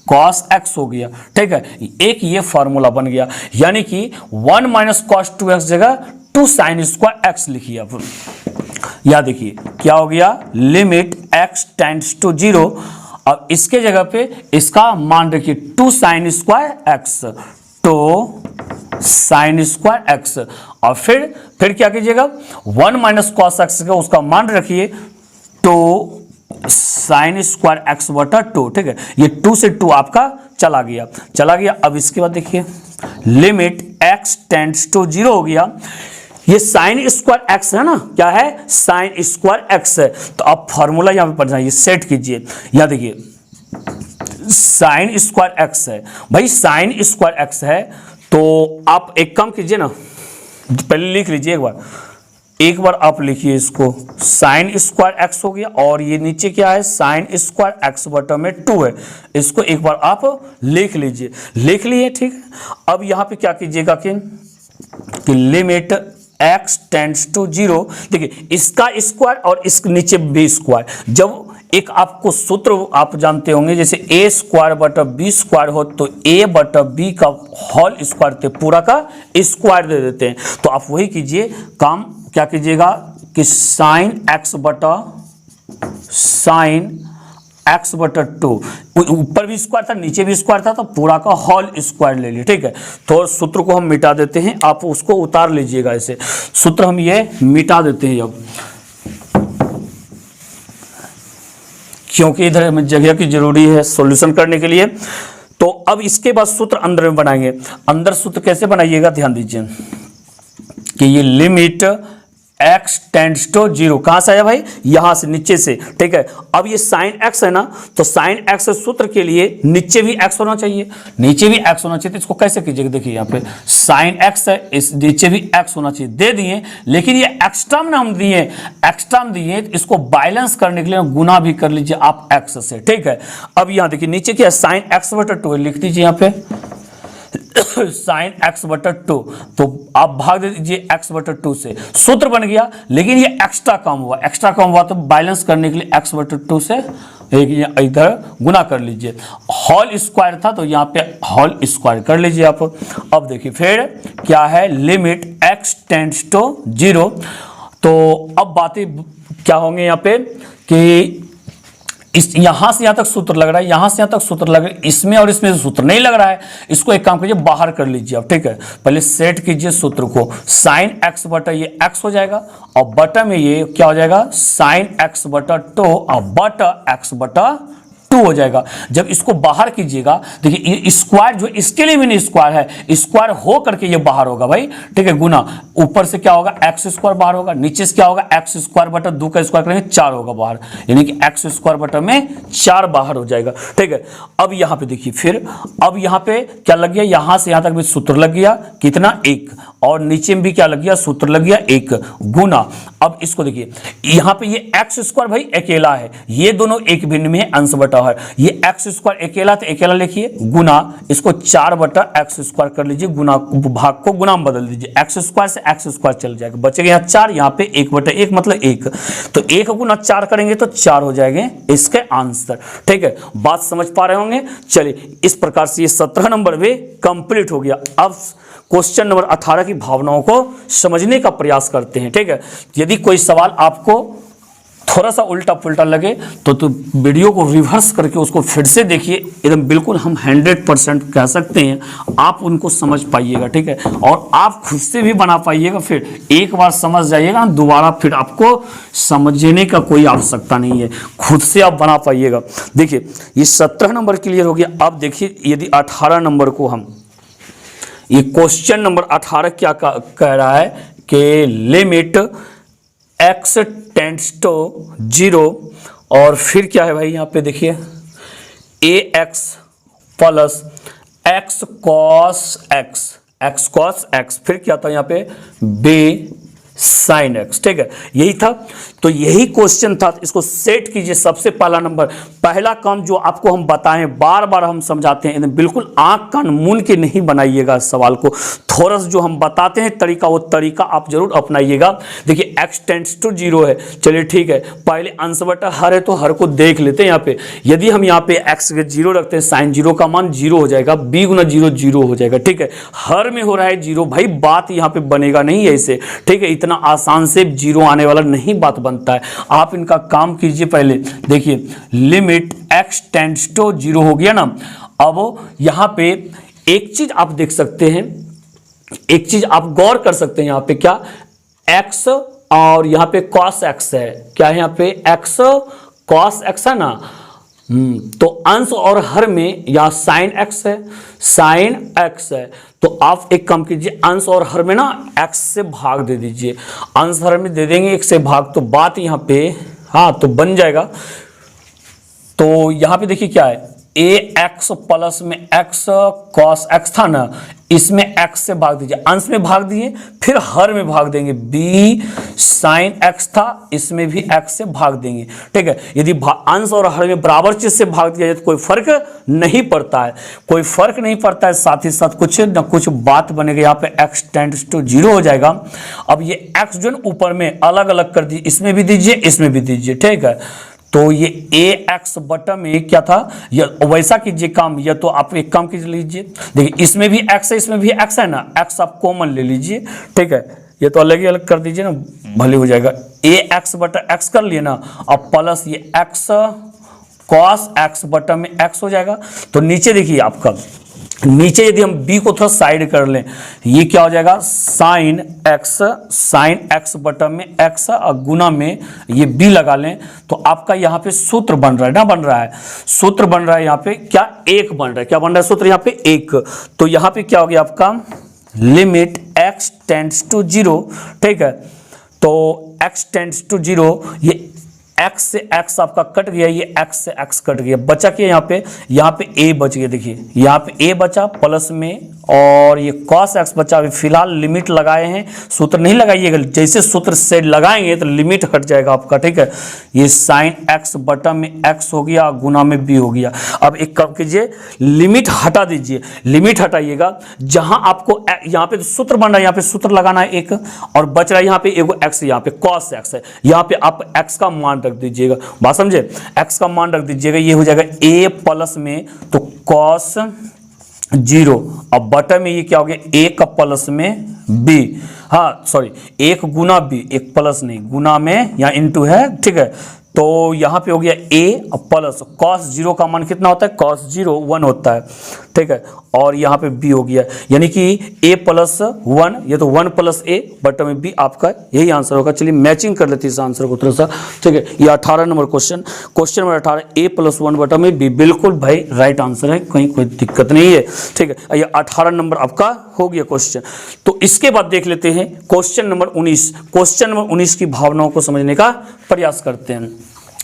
कॉस एक्स हो गया। ठीक है, एक ये फॉर्मूला बन गया, यानी कि 1 माइनस कॉस 2x जगह 2 साइन स्क्वायर एक्स लिखिए आप। या देखिए क्या हो गया, लिमिट x टेंड्स टू 0। अब इसके जगह पे इसका मान रखिए 2 sine square x, 2 sine square x. और फिर क्या कीजिएगा, 1 माइनस कॉस एक्स का उसका मान रखिए 2 साइन स्क्वायर एक्स बटा 2। ठीक है, ये 2 से 2 आपका चला गया। अब इसके बाद देखिए लिमिट x टेंड्स टू 0 हो गया। ये साइन स्क्वायर एक्स है ना, क्या है साइन स्क्वायर एक्स है। तो आप फॉर्मूला यहां पे पढ़ जाइए, सेट कीजिए। यहां देखिए साइन स्क्वायर एक्स है भाई, साइन स्क्वायर एक्स है तो आप एक काम कीजिए ना, पहले लिख लीजिए एक बार आप लिखिए इसको, साइन स्क्वायर एक्स हो गया और ये नीचे क्या है साइन स्क्वायर एक्स बटा में 2 है। इसको एक बार आप लिख लीजिए, लिख लिए। ठीक है, अब यहां पे क्या कीजिएगा कि लिमिट x टेंड्स टू 0। देखिए इसका स्क्वायर और इसके नीचे b स्क्वायर, जब एक आपको सूत्र आप जानते होंगे, जैसे a स्क्वायर बटा b स्क्वायर हो तो a बटा b का होल स्क्वायर थे, पूरा का स्क्वायर दे देते हैं। तो आप वही कीजिए, काम क्या कीजिएगा कि साइन x बटा 2, ऊपर भी स्क्वायर था नीचे भी स्क्वायर था, तो पूरा का होल स्क्वायर ले लिए। ठीक है, तो सूत्र को हम मिटा देते हैं, आप उसको उतार लीजिएगा। ऐसे सूत्र हम ये मिटा देते हैं अब, क्योंकि इधर हमें जगह की जरूरी है सॉल्यूशन करने के लिए। तो अब इसके बाद सूत्र अंदर में बनाएंगे। अंदर सूत्र कैसे बनाइएगा, ध्यान दीजिए कि ये लिमिट x टेंड्स टू 0 कहां से आया भाई, यहां से नीचे से। ठीक है, अब ये साइन x है ना, तो साइन x सूत्र के लिए नीचे भी x होना चाहिए, तो इसको कैसे कीजिएगा, देखिए यहाँ पे साइन x है, इस नीचे भी x होना चाहिए, दे दिए। लेकिन ये एक्स्ट्रा में हम दिए, इसको बैलेंस करने के लिए गुना भी कर लीजिए आप x से। ठीक है, अब यहाँ देखिए नीचे क्या है साइन x बटा 2 लिख दीजिए यहाँ पे साइन x बटा 2, तो आप भाग दे दीजिए x बटा 2 से, सूत्र बन गया। लेकिन ये एक्स्ट्रा कम हुआ तो बैलेंस करने के लिए x बटा 2 से एक इधर गुना कर लीजिए। होल स्क्वायर था तो यहाँ पे होल स्क्वायर कर लीजिए आप। अब देखिए फिर क्या है, लिमिट x टेंड्स टू 0। तो अब बातें क्या होंगे यहाँ पे कि इस यहां से यहां तक सूत्र लग रहा है, यहां से यहां तक सूत्र लग रहा है, इसमें और इसमें सूत्र नहीं लग रहा है। इसको एक काम कीजिए, बाहर कर लीजिए आप। ठीक है, पहले सेट कीजिए सूत्र को, साइन x बटा ये x हो जाएगा और बटा में ये क्या हो जाएगा साइन x बटा 2 और बटा x बटा 2 हो जाएगा। जब इसको बाहर कीजिएगा, देखिए ये स्क्वायर जो इसके लिए भी नहीं स्क्वायर है, स्क्वायर हो करके ये बाहर होगा भाई। ठीक है, गुना ऊपर से क्या होगा x स्क्वायर बाहर होगा, नीचे से क्या होगा x स्क्वायर बटा 2 का स्क्वायर करेंगे 4 होगा बाहर, यानी कि x स्क्वायर बटा में 4 बाहर हो जाएगा। ठीक है, अब यहाँ पे देखिए फिर अब यहाँ पे क्या लग गया, यहाँ से यहाँ तक भी सूत्र लग गया कितना 1, और नीचे में भी क्या लग गया, सूत्र लग गया एक गुना। अब इसको देखिए यहां पे ये एक्स स्क्वायर भाई अकेला है, ये दोनों एक भिन्न में अंश बटा है, ये एक्स स्क्वायर अकेला तो अकेला लिखिए गुना, इसको 4 बटा एक्स स्क्वायर कर लीजिए, गुना भाग को गुना में बदल दीजिए, एक्स स्क्वायर से एक्स स्क्वायर चल जाएगा, बचेगा यहाँ 4, यहाँ पे 1 बटा 1 मतलब 1, तो 1 गुना 4 करेंगे तो 4 हो जाएंगे इसके आंसर। ठीक है, बात समझ पा रहे होंगे। चलिए इस प्रकार से ये 17 नंबर वे कंप्लीट हो गया। अब क्वेश्चन नंबर 18 की भावनाओं को समझने का प्रयास करते हैं। ठीक है, यदि कोई सवाल आपको थोड़ा सा उल्टा पुल्टा लगे तो वीडियो को रिवर्स करके उसको फिर से देखिए, एकदम बिल्कुल हम 100% कह सकते हैं आप उनको समझ पाइएगा। ठीक है, और आप खुद से भी बना पाइएगा, फिर एक बार समझ जाइएगा, दोबारा फिर आपको समझने का कोई आवश्यकता नहीं है, खुद से आप बना पाइएगा। देखिए ये 17 नंबर क्लियर हो गया। अब देखिए यदि 18 नंबर को हम, ये क्वेश्चन नंबर 18 क्या कह रहा है कि लिमिट x टेंड्स टू 0 और फिर क्या है भाई यहाँ पे देखिए ax plus x cos x, फिर क्या था यहाँ पे b sin x। ठीक है, यही था, तो यही क्वेश्चन था, इसको सेट कीजिए। सबसे पहला नंबर, पहला काम जो आपको हम बताएं, बार बार हम समझाते हैं, बिल्कुल आंख कान मूंद के नहीं बनाइएगा सवाल को, थोड़ा सा जो हम बताते हैं तरीका, वो तरीका आप जरूर अपनाइएगा। देखिए x टेंड्स टू 0 है, चलिए ठीक है, पहले अंश बटा हर है तो हर को देख लेते हैं। यहाँ पे यदि हम यहाँ पे x के 0 रखते हैं, साइन 0 का मान 0 हो जाएगा, b गुना 0 0 हो जाएगा। ठीक है, हर में हो रहा है 0, भाई बात यहाँ पे बनेगा नहीं ऐसे। ठीक है, इतना आसान से 0 आने वाला नहीं बात बनता है। आप इनका काम कीजिए। पहले देखिए लिमिट x टेंड्स टू 0 हो गया ना। अब यहाँ पे एक चीज आप देख सकते हैं, एक चीज आप गौर कर सकते हैं, यहाँ पे क्या x और यहाँ पे cos x है, क्या है यहाँ पे x cos x है ना, तो अंश और हर में या साइन x है, साइन x है, तो आप एक काम कीजिए, अंश और हर में ना x से भाग दे दीजिए, अंश हर में दे देंगे 1 से भाग, तो बात यहाँ पे हाँ तो बन जाएगा। तो यहाँ पे देखिए क्या है, ax प्लस में x cos x था ना, इसमें x से भाग दीजिए, अंश में भाग दिए, फिर हर में भाग देंगे, b sin x था, इसमें भी x से भाग देंगे। ठीक है, यदि अंश और हर में बराबर चीज से भाग दिया जाए तो कोई फर्क नहीं पड़ता है, कोई फर्क नहीं पड़ता है, साथ ही साथ कुछ न कुछ बात बनेगा। यहाँ पे x टेंड्स टू 0 हो जाएगा। अब ये x जो ऊपर में अलग अलग कर दीजिए, इसमें भी दीजिए, इसमें भी दीजिए। ठीक है, तो ये ax बटा में क्या था, या वैसा कीजिए काम, या तो आप एक काम कीजिए लीजिए, देखिए इसमें भी x है, इसमें भी x है ना, x आप कॉमन ले लीजिए। ठीक है, ये तो अलग ही अलग कर दीजिए ना, भले हो जाएगा, ax बटा x कर लिए ना, अब प्लस ये x cos x बटा में x हो जाएगा। तो नीचे देखिए आपका, नीचे यदि हम b को थोड़ा साइड कर लें, ये क्या हो जाएगा, साइन x बटा में x और गुना में ये b लगा लें, तो आपका यहाँ पे सूत्र बन रहा है ना, बन रहा है सूत्र बन रहा है, यहाँ पे क्या 1 बन रहा है, क्या बन रहा है सूत्र यहाँ पे 1। तो यहाँ पे क्या हो गया आपका लिमिट x टेंड्स टू 0। ठीक है, तो x टेंड्स टू 0, ये x से x आपका कट गया, ये x से x कट गया, बचा क्या यहाँ पे a बच गया। देखिए यहाँ पे a बचा प्लस में, और ये cos x बचा। अभी फिलहाल लिमिट लगाए हैं, सूत्र नहीं लगाइएगा, जैसे सूत्र से लगाएंगे तो लिमिट हट जाएगा आपका। ठीक है, ये साइन x बटा में x हो गया, गुना में b हो गया। अब एक काम कीजिए, लिमिट हटा दीजिए, लिमिट हटाइएगा, जहां आपको यहाँ पे सूत्र बन रहा है, यहाँ पे सूत्र लगाना है 1, और बच रहा है यहाँ पे एगो x, यहाँ पे cos x है, यहाँ पे आप x का मान रख दीजिएगा, बात समझे, x का मान रख दीजिएगा, ये हो जाएगा a प्लस में तो cos 0, अब बटा में ये क्या हो गया, 1 प्लस में b, हाँ सॉरी 1 गुना b, 1 प्लस नहीं गुना में, यहाँ इंटू है। ठीक है, तो यहाँ पे हो गया a प्लस cos 0 का मान कितना होता है, cos 0 1 होता है। ठीक है, और यहाँ पे b हो गया, यानी कि a प्लस 1, ये तो 1 प्लस a बटा में b, आपका यही आंसर होगा। चलिए मैचिंग कर लेते हैं इस आंसर को थोड़ा सा। ठीक है, ये 18 number question number 18, a plus 1 बटा में b, बिल्कुल भाई राइट आंसर है, कहीं कोई दिक्कत नहीं है। ठीक है, ये 18 नंबर आपका हो गया क्वेश्चन। तो इसके बाद देख लेते हैं क्वेश्चन नंबर 19। क्वेश्चन नंबर 19 की भावनाओं को समझने का प्रयास करते हैं।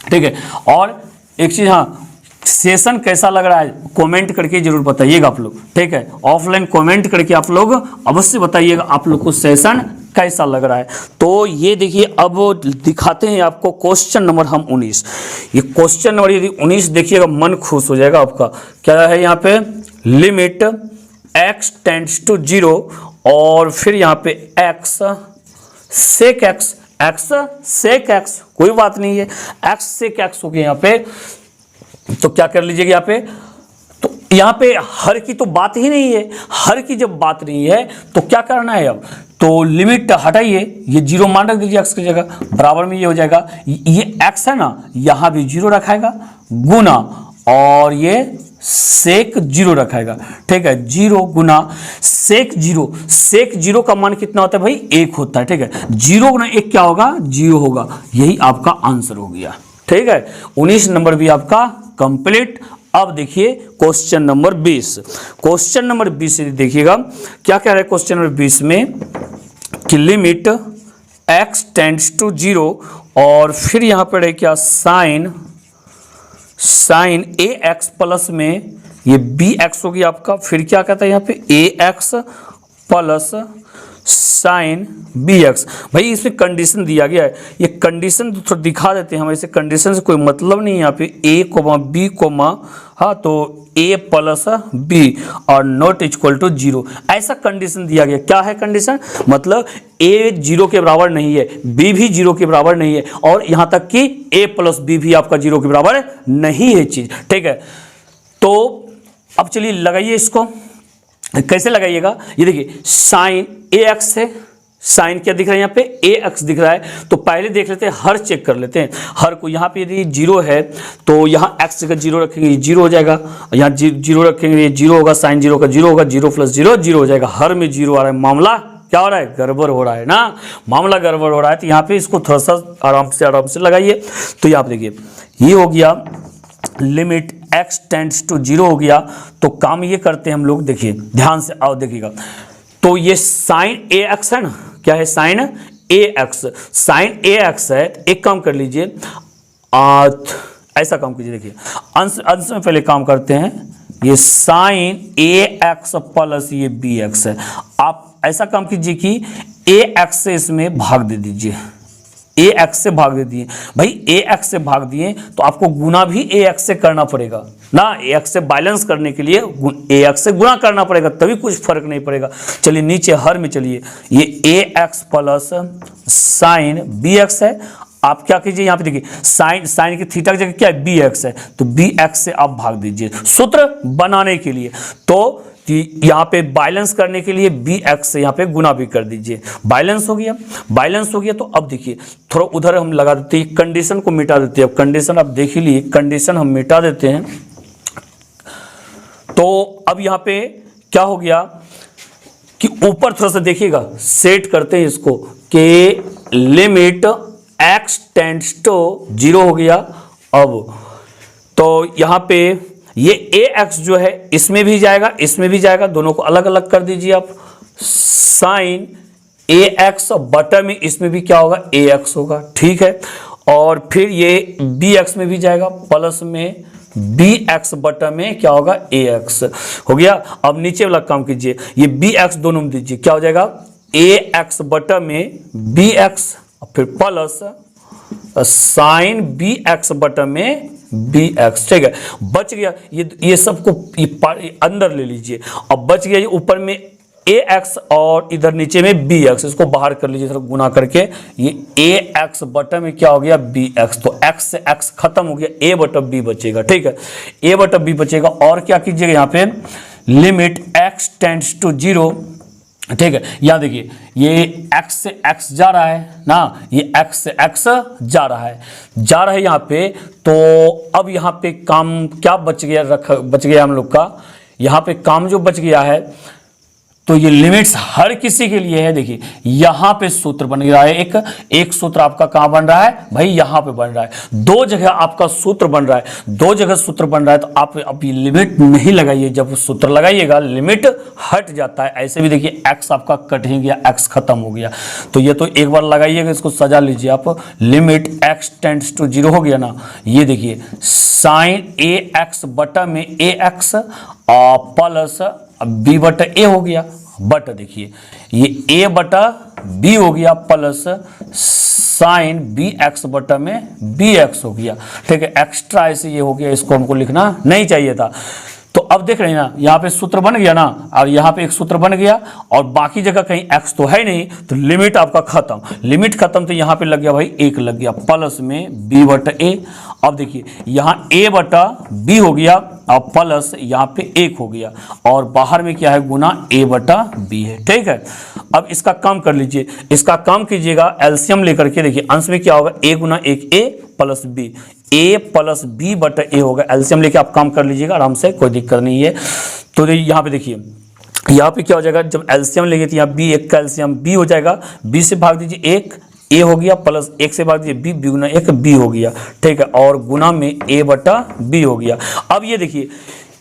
ठीक है, और एक चीज, हाँ सेशन कैसा लग रहा है कमेंट करके जरूर बताइएगा आप लोग, ठीक है। ऑफलाइन कमेंट करके आप लोग अवश्य बताइएगा आप लोग को सेशन कैसा लग रहा है। तो ये देखिए अब दिखाते हैं आपको क्वेश्चन नंबर हम 19। ये क्वेश्चन नंबर यदि 19 देखिएगा मन खुश हो जाएगा आपका। क्या है यहाँ पे, लिमिट x टेंड्स टू 0 और फिर यहाँ पे x सेक x, x सेक x, कोई बात नहीं है, x सेक x हो गया यहाँ पे। तो क्या कर लीजिएगा यहाँ पे, तो यहाँ पे हर की तो बात ही नहीं है। हर की जब बात नहीं है तो क्या करना है अब, तो लिमिट हटाइए, ये 0 मान रख दीजिए x की जगह, बराबर में ये हो जाएगा, ये x है ना, यहाँ भी 0 रखाएगा गुना और ये सेक 0 रखाएगा, ठीक है। 0 गुना सेक 0, सेक 0 का मान कितना होता है भाई, 1 होता है, ठीक है। 0 गुना 1 क्या होगा, 0 होगा। यही आपका आंसर हो गया, ठीक है। 19 नंबर भी आपका कंप्लीट। अब देखिए क्वेश्चन नंबर 20। क्वेश्चन नंबर 20 देखिएगा क्या कह रहा है क्वेश्चन नंबर 20 में कि लिमिट x टेंड्स टू 0 और फिर यहां पर है क्या, साइन ax प्लस में ये bx होगी आपका, फिर क्या कहता है यहाँ पे ax प्लस साइन bx। भाई इसमें कंडीशन दिया गया है, ये कंडीशन तो थोड़ा दिखा देते हैं हम, ऐसे कंडीशन से कोई मतलब नहीं है यहाँ पे, a, b, हाँ तो a प्लस b और नॉट इक्वल टू 0, ऐसा कंडीशन दिया गया। क्या है कंडीशन, मतलब a 0 के बराबर नहीं है, b भी 0 के बराबर नहीं है और यहाँ तक कि a प्लस b भी आपका 0 के बराबर नहीं है चीज, ठीक है। तो अब चलिए लगाइए इसको, कैसे लगाइएगा, ये देखिए साइन ax है, साइन क्या दिख रहा है यहाँ पे, ax दिख रहा है। तो पहले देख लेते हैं, हर चेक कर लेते हैं हर को। यहाँ पे यदि 0 है तो यहाँ x जगह 0 रखेंगे, 0 हो जाएगा, यहाँ 0 रखेंगे, 0 होगा, साइन 0 का 0 होगा, 0 प्लस 0 0 हो जाएगा। हर में 0 आ रहा है, मामला क्या हो रहा है, गड़बड़ हो रहा है ना, मामला गड़बड़ हो रहा है। तो यहाँ पे इसको थोड़ा सा आराम से लगाइए। तो यहाँ पे देखिए ये हो गया लिमिट x टेंड्स टू 0 हो गया। तो काम ये करते हैं हम लोग, देखिए ध्यान से आओ देखिएगा। तो ये साइन ax है ना, क्या है साइन ax, साइन ax है। एक काम कर लीजिए, ऐसा काम कीजिए, देखिए अंश में पहले काम करते हैं, ये साइन ax प्लस ये bx है। आप ऐसा काम कीजिए कि ax से इसमें भाग दे दीजिए, ax से भाग दे दिए। भाई ax से भाग दिए तो आपको गुना भी ax से करना पड़ेगा ना, ax से बैलेंस करने के लिए ax से गुना करना पड़ेगा, तभी कुछ फर्क नहीं पड़ेगा। चलिए नीचे हर में चलिए, ये ax प्लस साइन bx है। आप क्या कीजिए यहाँ पे देखिए, साइन की थीटा की जगह क्या है, bx है, तो bx से आप भाग दीजिए सूत्र बनाने के लिए। तो यहाँ पे बैलेंस करने के लिए bx से यहाँ पे गुना भी कर दीजिए, बैलेंस हो गया, बैलेंस हो गया। तो अब देखिए थोड़ा उधर हम लगा देते हैं, कंडीशन को मिटा देते हैं। अब कंडीशन आप देख ही लिए, कंडीशन हम मिटा देते हैं। तो अब यहाँ पे क्या हो गया कि ऊपर थोड़ा सा देखिएगा, सेट करते हैं इसको कि लिमिट x टेंड्स टू 0 हो गया। अब तो यहाँ पे ये ax जो है इसमें भी जाएगा, इसमें भी जाएगा, दोनों को अलग अलग कर दीजिए आप। साइन ax बटा में इसमें भी क्या होगा, ax होगा, ठीक है। और फिर ये bx में भी जाएगा, प्लस में bx बटा में क्या होगा, ax हो गया। अब नीचे वाला काम कीजिए, ये bx दोनों में दीजिए, क्या हो जाएगा, ax बटा में bx फिर प्लस साइन bx बटा में bx, ठीक है। बच गया ये सबको अंदर ले लीजिए। अब बच गया ये ऊपर में ax और इधर नीचे में bx, इसको बाहर कर लीजिए गुना करके, ये ax बटा में क्या हो गया, bx। तो x से x खत्म हो गया, a बटा b बचेगा, ठीक है, a बटा b बचेगा। और क्या कीजिएगा यहाँ पे, लिमिट x टेंड्स टू 0, ठीक है। यहाँ देखिए ये x से x जा रहा है ना, ये x से x जा रहा है यहाँ पे। तो अब यहाँ पे काम क्या बच गया, बच गया हम लोग का, यहाँ पे काम जो बच गया है, तो ये लिमिट्स हर किसी के लिए है। देखिए यहां पे सूत्र बन रहा है, एक सूत्र आपका कहां बन रहा है भाई, यहां पे बन रहा है। दो जगह आपका सूत्र बन रहा है, दो जगह सूत्र बन रहा है, तो आप अभी लिमिट नहीं लगाइए। जब सूत्र लगाइएगा लिमिट हट जाता है। ऐसे भी देखिए एक्स आपका कट ही गया, एक्स खत्म हो गया। तो ये तो एक बार लगाइएगा, इसको सजा लीजिए आप। लिमिट एक्स टेंड्स टू 0 हो गया ना, ये देखिए साइन ए एक्स बटा में ए एक्स प्लस बी बटा ए हो गया, बट देखिए ये ए बटा बी हो गया प्लस साइन बी एक्स बटा में बी एक्स हो गया। ठीक है, एक्स्ट्रा ऐसे ये हो गया, इसको हमको लिखना नहीं चाहिए था। तो अब देख रहे हैं ना, यहाँ पे सूत्र बन गया ना, और यहाँ पे एक सूत्र बन गया और बाकी जगह कहीं x तो है नहीं, तो लिमिट आपका खत्म। लिमिट खत्म तो यहाँ पे लग गया भाई 1 लग गया प्लस में b बटा a। अब देखिए यहाँ a बटा b हो गया और प्लस यहाँ पे 1 हो गया, और बाहर में क्या है गुना a बटा b है। ठीक है, अब इसका काम कर लीजिए, इसका काम कीजिएगा एलसीएम लेकर के। देखिए अंश में क्या होगा, a Guna 1 a plus b, a plus b बटा a होगा। एलसीएम लेके आप काम कर लीजिएगा आराम से, कोई दिक्कत नहीं है। तो यहाँ पे देखिए, यहाँ पे क्या हो जाएगा, जब एलसीएम लेंगे तो यहाँ b 1 का एलसीएम b हो जाएगा, b से भाग दीजिए 1 a हो गया, प्लस 1 से भाग दीजिए b गुना 1 b हो गया। ठीक है, और गुना में a बटा b हो गया। अब ये देखिए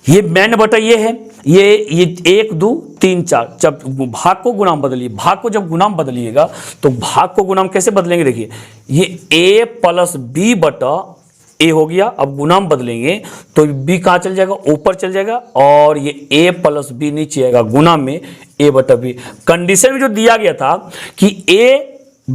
ये मैन बटा ये है, ये 1 2 3 4, जब भाग को गुणाम बदलिए, भाग को जब गुणाम बदलिएगा तो भाग को गुणाम कैसे बदलेंगे, देखिए ये a प्लस b बटा a हो गया। अब गुणाम बदलेंगे तो b कहाँ चल जाएगा, ऊपर चल जाएगा, और ये a प्लस b नीचे आएगा गुना में a बटा b। कंडीशन में जो दिया गया था कि a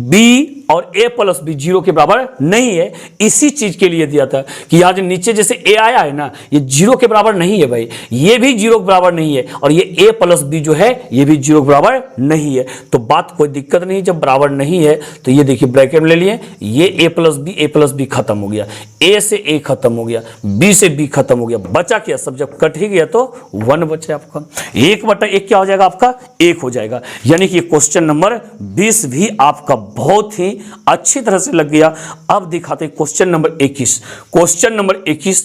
b और a प्लस b 0 के बराबर नहीं है, इसी चीज के लिए दिया था कि यहाँ जो नीचे जैसे a आया है ना, ये 0 के बराबर नहीं है भाई, ये भी 0 के बराबर नहीं है, और ये a प्लस b जो है ये भी 0 के बराबर नहीं है। तो बात कोई दिक्कत नहीं, जब बराबर नहीं है तो ये देखिए ब्रैकेट में ले लिए, ये a प्लस b खत्म हो गया, a से a खत्म हो गया, b से b खत्म हो गया, बचा क्या, सब जब कट ही गया तो 1 बचे आपका। 1 बटा 1 क्या हो जाएगा आपका, 1 हो जाएगा। यानी कि क्वेश्चन नंबर 20 भी आपका बहुत ही अच्छी तरह से लग गया। अब दिखाते हैं क्वेश्चन नंबर 21। क्वेश्चन नंबर 21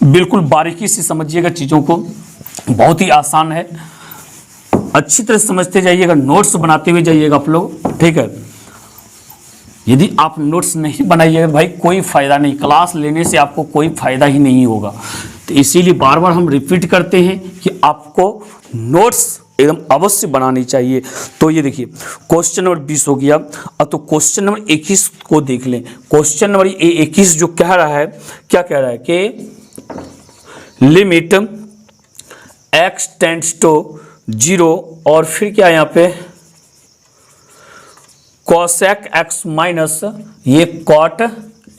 बिल्कुल बारीकी से समझिएगा चीजों को, बहुत ही आसान है, अच्छी तरह समझते जाइएगा, नोट्स बनाते हुए जाइएगा आप लोग। ठीक है, यदि आप नोट्स नहीं बनाइएगा भाई कोई फायदा नहीं, क्लास लेने से आपको कोई फायदा ही नहीं होगा। तो इसीलिए बार बार हम रिपीट करते हैं कि आपको नोट्स एकदम अवश्य बनानी चाहिए। तो ये देखिए क्वेश्चन नंबर 20 हो गया। अब तो क्वेश्चन नंबर 21 को देख लें। क्वेश्चन नंबर 21 जो कह रहा है, क्या कह रहा है कि लिमिट x टेंड्स टू 0 और फिर क्या है यहाँ पे cosec x माइनस ये cot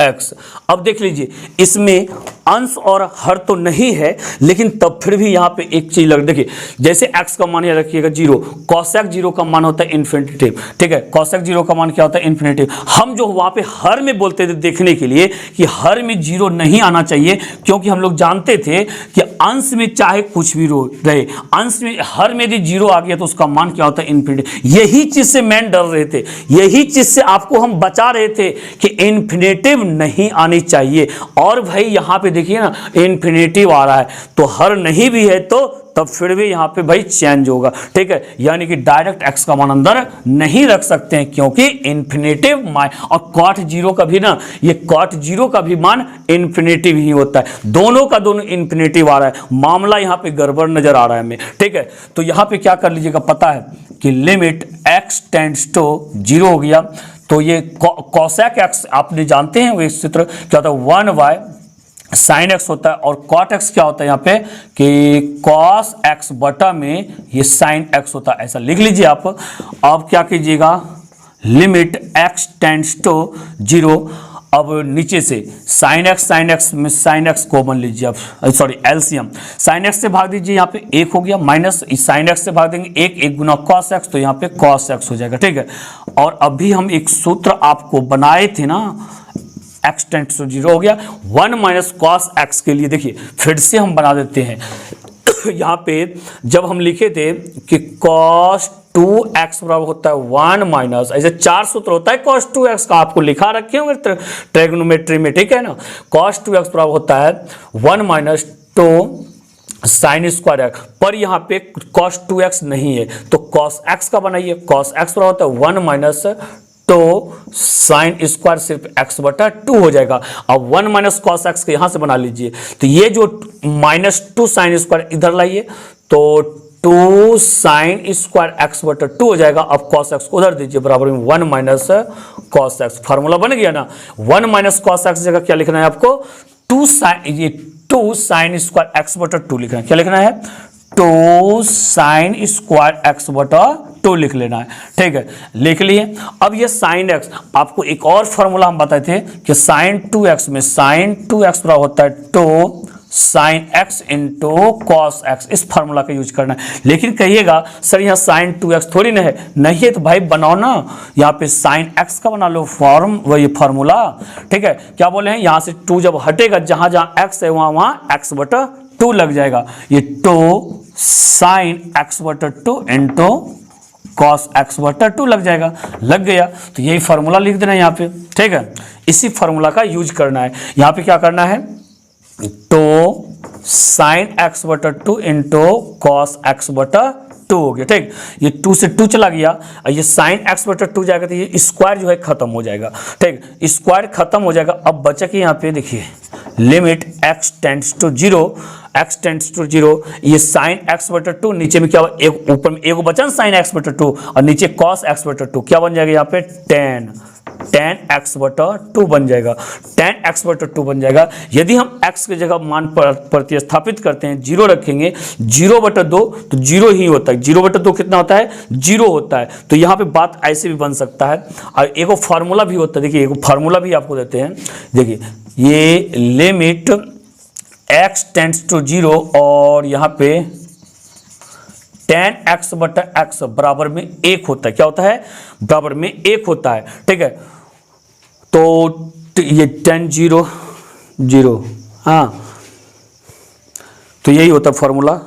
x। अब देख लीजिए इसमें अंश और हर तो नहीं है, लेकिन तब फिर भी यहाँ पे एक चीज लग, देखिए जैसे x का मान यहाँ रखिएगा 0, cosec 0 का मान होता है इन्फिनिटिव। ठीक है, cosec 0 का मान क्या होता है, इन्फिनिटिव। हम जो वहां पे हर में बोलते थे देखने के लिए कि हर में 0 नहीं आना चाहिए, क्योंकि हम लोग जानते थे कि अंश में चाहे कुछ भी रहे, अंश में हर में यदि 0 आ गया तो उसका मान क्या होता है, इन्फिनिटिव। यही चीज से मैन डर रहे थे, यही चीज से आपको हम बचा रहे थे कि इन्फिनिटिव नहीं आनी चाहिए। और भाई यहाँ पे देखिए ना इन्फिनिटिव आ रहा है, तो हर नहीं भी है तो तब फिर भी यहाँ पे भाई चेंज होगा। ठीक है, यानी कि डायरेक्ट x का मान अंदर नहीं रख सकते हैं, क्योंकि इन्फिनिटिव मान, और cot 0 का भी ना, ये cot 0 का भी मान इन्फिनिटिव ही होता है। दोनों का दोनों इन्फिनिटिव आ रहा है, मामला यहाँ पे गड़बड़ नजर आ रहा है हमें। ठीक है, तो यहाँ पे क्या कर लीजिएगा, पता है कि लिमिट x टेंड्स टू 0 हो गया, तो ये cosec x आपने जानते हैं वो सूत्र क्या होता है, 1y साइन x होता है, और cot x क्या होता है यहाँ पे कि cos x बटा में ये साइन x होता है, ऐसा लिख लीजिए आप। अब क्या कीजिएगा, लिमिट x टेंड्स टू 0, अब नीचे से साइन x में साइन x कॉमन लीजिए आप, सॉरी एलसीएम, साइन x से भाग दीजिए, यहाँ पे 1 हो गया, माइनस साइन x से भाग देंगे 1 गुना cos x, तो यहाँ पे cos x हो जाएगा। ठीक है, और अभी हम एक सूत्र आपको बनाए थे ना, x टेंड्स टू 0 हो गया, 1 माइनस cos x के लिए देखिए फिर से हम बना देते हैं। यहाँ पे जब हम लिखे थे कि cos 2x बराबर होता है 1 माइनस, ऐसे 4 सूत्र होता है cos 2x का, आपको लिखा रखे होंगे ट्रिग्नोमेट्री में। ठीक है ना, cos 2x बराबर होता है 1 माइनस 2 साइन स्क्वायर एक्स, पर यहाँ पे cos 2x नहीं है तो cos x का बनाइए। cos x बराबर होता है 1 माइनस तो साइन स्क्वायर सिर्फ x बटा 2 हो जाएगा। अब 1 माइनस कॉस एक्स के यहां से बना लीजिए, तो ये जो -2 साइन स्क्वायर इधर लाइए तो 2 साइन स्क्वायर एक्स बटा 2 हो जाएगा। अब कॉस एक्स को उधर दीजिए, बराबर में 1 माइनस कॉस एक्स। फार्मूला बन गया ना। 1 माइनस कॉस एक्स जगह क्या लिखना है आपको, 2 साइन स्क्वायर एक्स बटा 2 लिखना है। क्या लिखना है, 2 साइन स्क्वायर एक्स बटा 2 लिख लेना है। ठीक है, लिख लिए। अब ये साइन एक्स, आपको एक और फॉर्मूला हम बताए थे कि साइन 2x में साइन 2x बराबर होता है 2 sine x into cos x. इस फार्मूला का यूज करना है। लेकिन कहिएगा सर यहाँ साइन 2x थोड़ी ना है, नहीं है तो भाई बनाओ ना, यहाँ पे साइन x का बना लो वही फार्मूला। ठीक है, क्या बोले हैं, यहाँ से 2 जब हटेगा, जहां जहां x है वहां x बटा 2 लग जाएगा। ये 2 साइन x बटा 2 इंटू कॉस एक्स बटा 2 लग जाएगा। लग गया तो यही फार्मूला लिख देना है यहाँ पे। ठीक है, इसी फार्मूला का यूज करना है। यहाँ पे क्या करना है, तो साइन एक्स बटा 2 इंटू कॉस एक्स बटा 2 हो गया। ठीक, ये 2 से 2 चला गया, और ये साइन एक्स बटा 2 जाएगा तो ये स्क्वायर जो है खत्म हो जाएगा। ठीक, स्क्वायर खत्म हो जाएगा। अब बचा कि यहाँ पे देखिए limit x tends to 0, x tends to 0, ये साइन x बटा 2, नीचे में क्या हुआ, एक ऊपर में एक बचा साइन x बटा 2 और नीचे कॉस x बटा 2, क्या बन जाएगा यहाँ पे tan x बटा 2 बन जाएगा। tan x बटा 2 बन जाएगा। यदि हम x की जगह मान प्रतिस्थापित करते हैं, 0 रखेंगे, 0 बटा 2 तो 0 ही होता है। 0 बटा 2 कितना होता है, 0 होता है। तो यहाँ पे बात ऐसे भी बन सकता है। और एक फार्मूला भी होता है, देखिए एक फार्मूला भी आपको देते हैं। देखिए ये लिमिट x टेंड्स टू 0 और यहाँ पे tan x बटा x बराबर में 1 होता है। क्या होता है, बराबर में 1 होता है। ठीक है, तो ये tan 0 0, हाँ, तो यही होता है फॉर्मूला।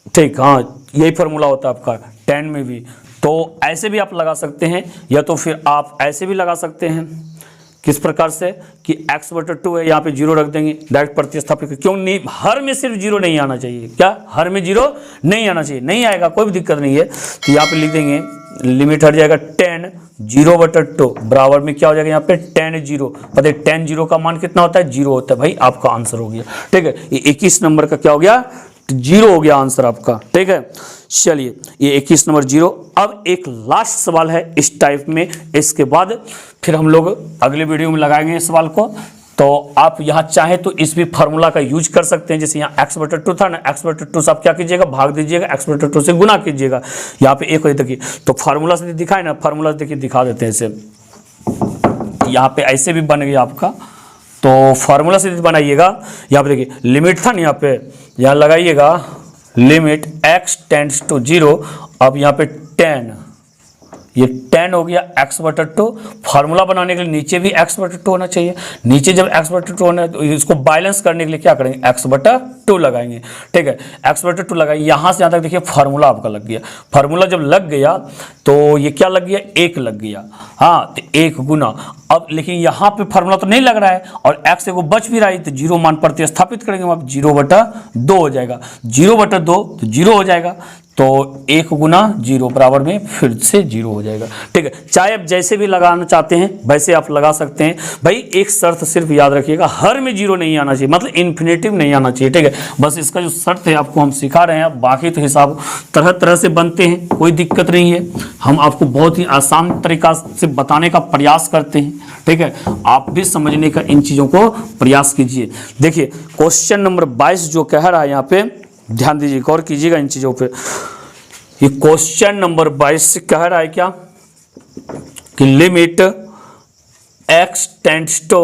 ठीक, हाँ, यही फॉर्मूला होता है आपका tan में भी। तो ऐसे भी आप लगा सकते हैं, या तो फिर आप ऐसे भी लगा सकते हैं। किस प्रकार से कि x बटा 2 है, यहाँ पे 0 रख देंगे, डायरेक्ट प्रतिस्थापित। क्यों नहीं, हर में सिर्फ 0 नहीं आना चाहिए। क्या, हर में 0 नहीं आना चाहिए, नहीं आएगा कोई भी दिक्कत नहीं है। तो यहाँ पे लिख देंगे लिमिट हट जाएगा tan 0 बटा 2 बराबर में क्या हो जाएगा यहाँ पे tan 0। पता है tan 0 का मान कितना होता है, 0 होता है। भाई आपका आंसर हो गया। ठीक है, ये 21 नंबर का क्या हो गया, 0 हो गया आंसर आपका। ठीक है, चलिए ये 21 नंबर 0। अब एक लास्ट सवाल है इस टाइप में, इसके बाद फिर हम लोग अगले वीडियो में लगाएंगे इस सवाल को। तो आप यहाँ चाहें तो इस भी फार्मूला का यूज कर सकते हैं। जैसे यहाँ x बटा 2 था ना, x बटा 2 से आप क्या कीजिएगा, भाग दीजिएगा, x बटा 2 से गुना कीजिएगा। यहाँ पे 1 हो देखिए, तो फार्मूला से दिखाए ना, फार्मूला से देखिए दिखा देते हैं इसे। यहाँ पे ऐसे भी बन गया आपका, तो फार्मूला से बनाइएगा। यहाँ पे देखिए लिमिट था ना, यहाँ पे यहाँ लगाइएगा लिमिट x टेंड्स टू 0। अब यहाँ पे tan, ये tan हो गया x बटा 2। फार्मूला बनाने के लिए नीचे भी x बटा 2 होना चाहिए। नीचे जब x बटा 2 होना है तो इसको बैलेंस करने के लिए क्या करेंगे, x बटा 2 लगाएंगे। ठीक है, x बटा 2 लगाएंगे। यहाँ से यहाँ तक देखिए फार्मूला आपका लग गया। फार्मूला जब लग गया तो ये क्या लग गया, 1 लग गया। हाँ, तो 1 गुना। अब लेकिन यहाँ पे फार्मूला तो नहीं लग रहा है और x एगो बच भी रहा है, तो 0 मान प्रतिस्थापित करेंगे, अब 0 बटा 2 हो जाएगा। 0 बटा 2 तो 0 हो जाएगा, तो 1 गुना 0 बराबर में फिर से 0 हो जाएगा। ठीक है, चाहे आप जैसे भी लगाना चाहते हैं वैसे आप लगा सकते हैं। भाई एक शर्त सिर्फ याद रखिएगा, हर में 0 नहीं आना चाहिए, मतलब इन्फिनेटिव नहीं आना चाहिए। ठीक है, बस इसका जो शर्त है आपको हम सिखा रहे हैं। बाकी तो हिसाब तरह तरह से बनते हैं, कोई दिक्कत नहीं है। हम आपको बहुत ही आसान तरीका से बताने का प्रयास करते हैं। ठीक है, आप भी समझने का इन चीज़ों को प्रयास कीजिए। देखिए क्वेश्चन नंबर 22 जो कह रहा है यहाँ पे, ध्यान दीजिए, गौर कीजिएगा इन चीजों पे। ये क्वेश्चन नंबर 22 कह रहा है क्या कि limit x tends to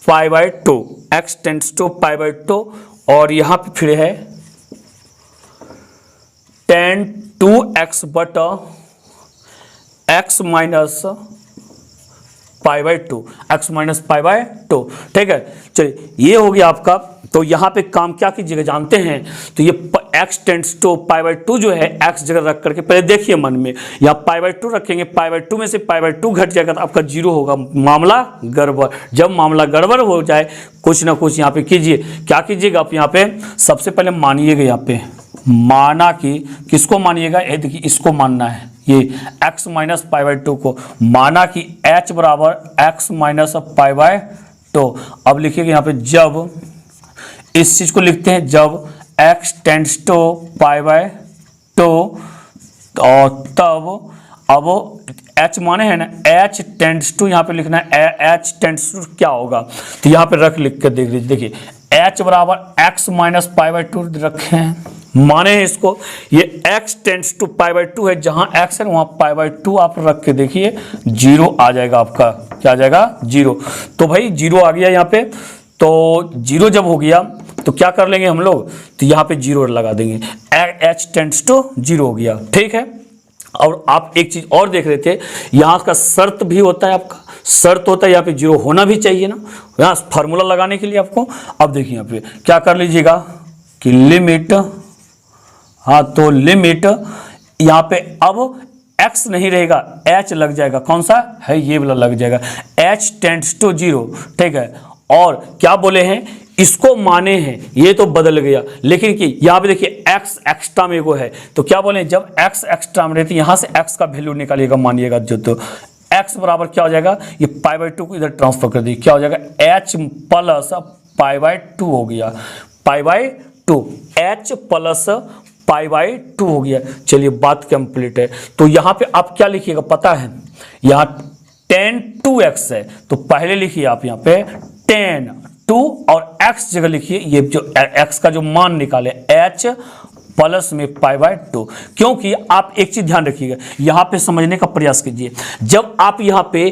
pi by 2, x tends to pi by 2, और यहां पे फिर है tan 2x बटा x minus pi by 2, x minus pi by 2। ठीक है, चलिए ये हो गया आपका तो यहाँ पे काम क्या कीजिएगा जानते हैं, तो ये x टेंड्स टू π/2 जो है x जगह रख करके पहले देखिए मन में, यहाँ π/2 रखेंगे, π/2 में से π/2 घट जाएगा तो आपका 0 होगा, मामला गड़बड़। जब मामला गड़बड़ हो जाए कुछ ना कुछ यहाँ पे कीजिए, क्या कीजिएगा आप यहाँ पे सबसे पहले मानिएगा, यहाँ पे माना कि किसको मानिएगा, ये देखिए इसको मानना है, ये x माइनस π/2 को माना कि h बराबर x माइनस π/2। अब लिखिएगा यहाँ पे जब इस चीज को लिखते हैं जब x टेंड्स टू π/2 और तब अब h माने है ना, h टेंड्स टू यहाँ पे लिखना है, h टेंड्स टू क्या होगा, तो यहाँ पे लिख कर देख लीजिए, देखिए h बराबर x माइनस π/2 रखे हैं, माने है इसको, ये x टेंड्स टू π/2 है, जहां x है वहां π/2 आप रख के देखिए 0 आ जाएगा आपका, क्या आ जाएगा 0। तो भाई 0 आ गया यहाँ पे, तो 0 जब हो गया तो क्या कर लेंगे हम लोग, तो यहाँ पे 0 लगा देंगे, h टेंड्स टू 0 हो गया, ठीक है। और आप एक चीज और देख रहे थे, यहाँ का शर्त भी होता है, आपका शर्त होता है यहाँ पे 0 होना भी चाहिए ना, यहाँ फार्मूला लगाने के लिए आपको। अब देखिए यहाँ पे क्या कर लीजिएगा कि लिमिट, हाँ तो लिमिट यहाँ पे अब x नहीं रहेगा, h लग जाएगा, कौन सा है ये वाला लग जाएगा, h टेंड्स टू 0, ठीक है। और क्या बोले हैं, इसको माने हैं, ये तो बदल गया, लेकिन कि यहाँ पे देखिए x एक्स्ट्रा में वो है, तो क्या बोले जब x एक्स्ट्रा में रहती है यहाँ से x का वैल्यू निकालिएगा, मानिएगा जो, तो x बराबर क्या हो जाएगा, ये π/2 को इधर ट्रांसफर कर दिए, क्या हो जाएगा h प्लस π/2 हो गया, π/2 h प्लस π/2 हो गया। चलिए बात कंप्लीट है। तो यहाँ पे आप क्या लिखिएगा पता है, यहाँ tan 2x है, तो पहले लिखिए आप यहाँ पे tan 2 और x जगह लिखिए, ये जो x का जो मान निकाले h प्लस में π/2, क्योंकि आप एक चीज ध्यान रखिएगा, यहाँ पे समझने का प्रयास कीजिए, जब आप यहाँ पे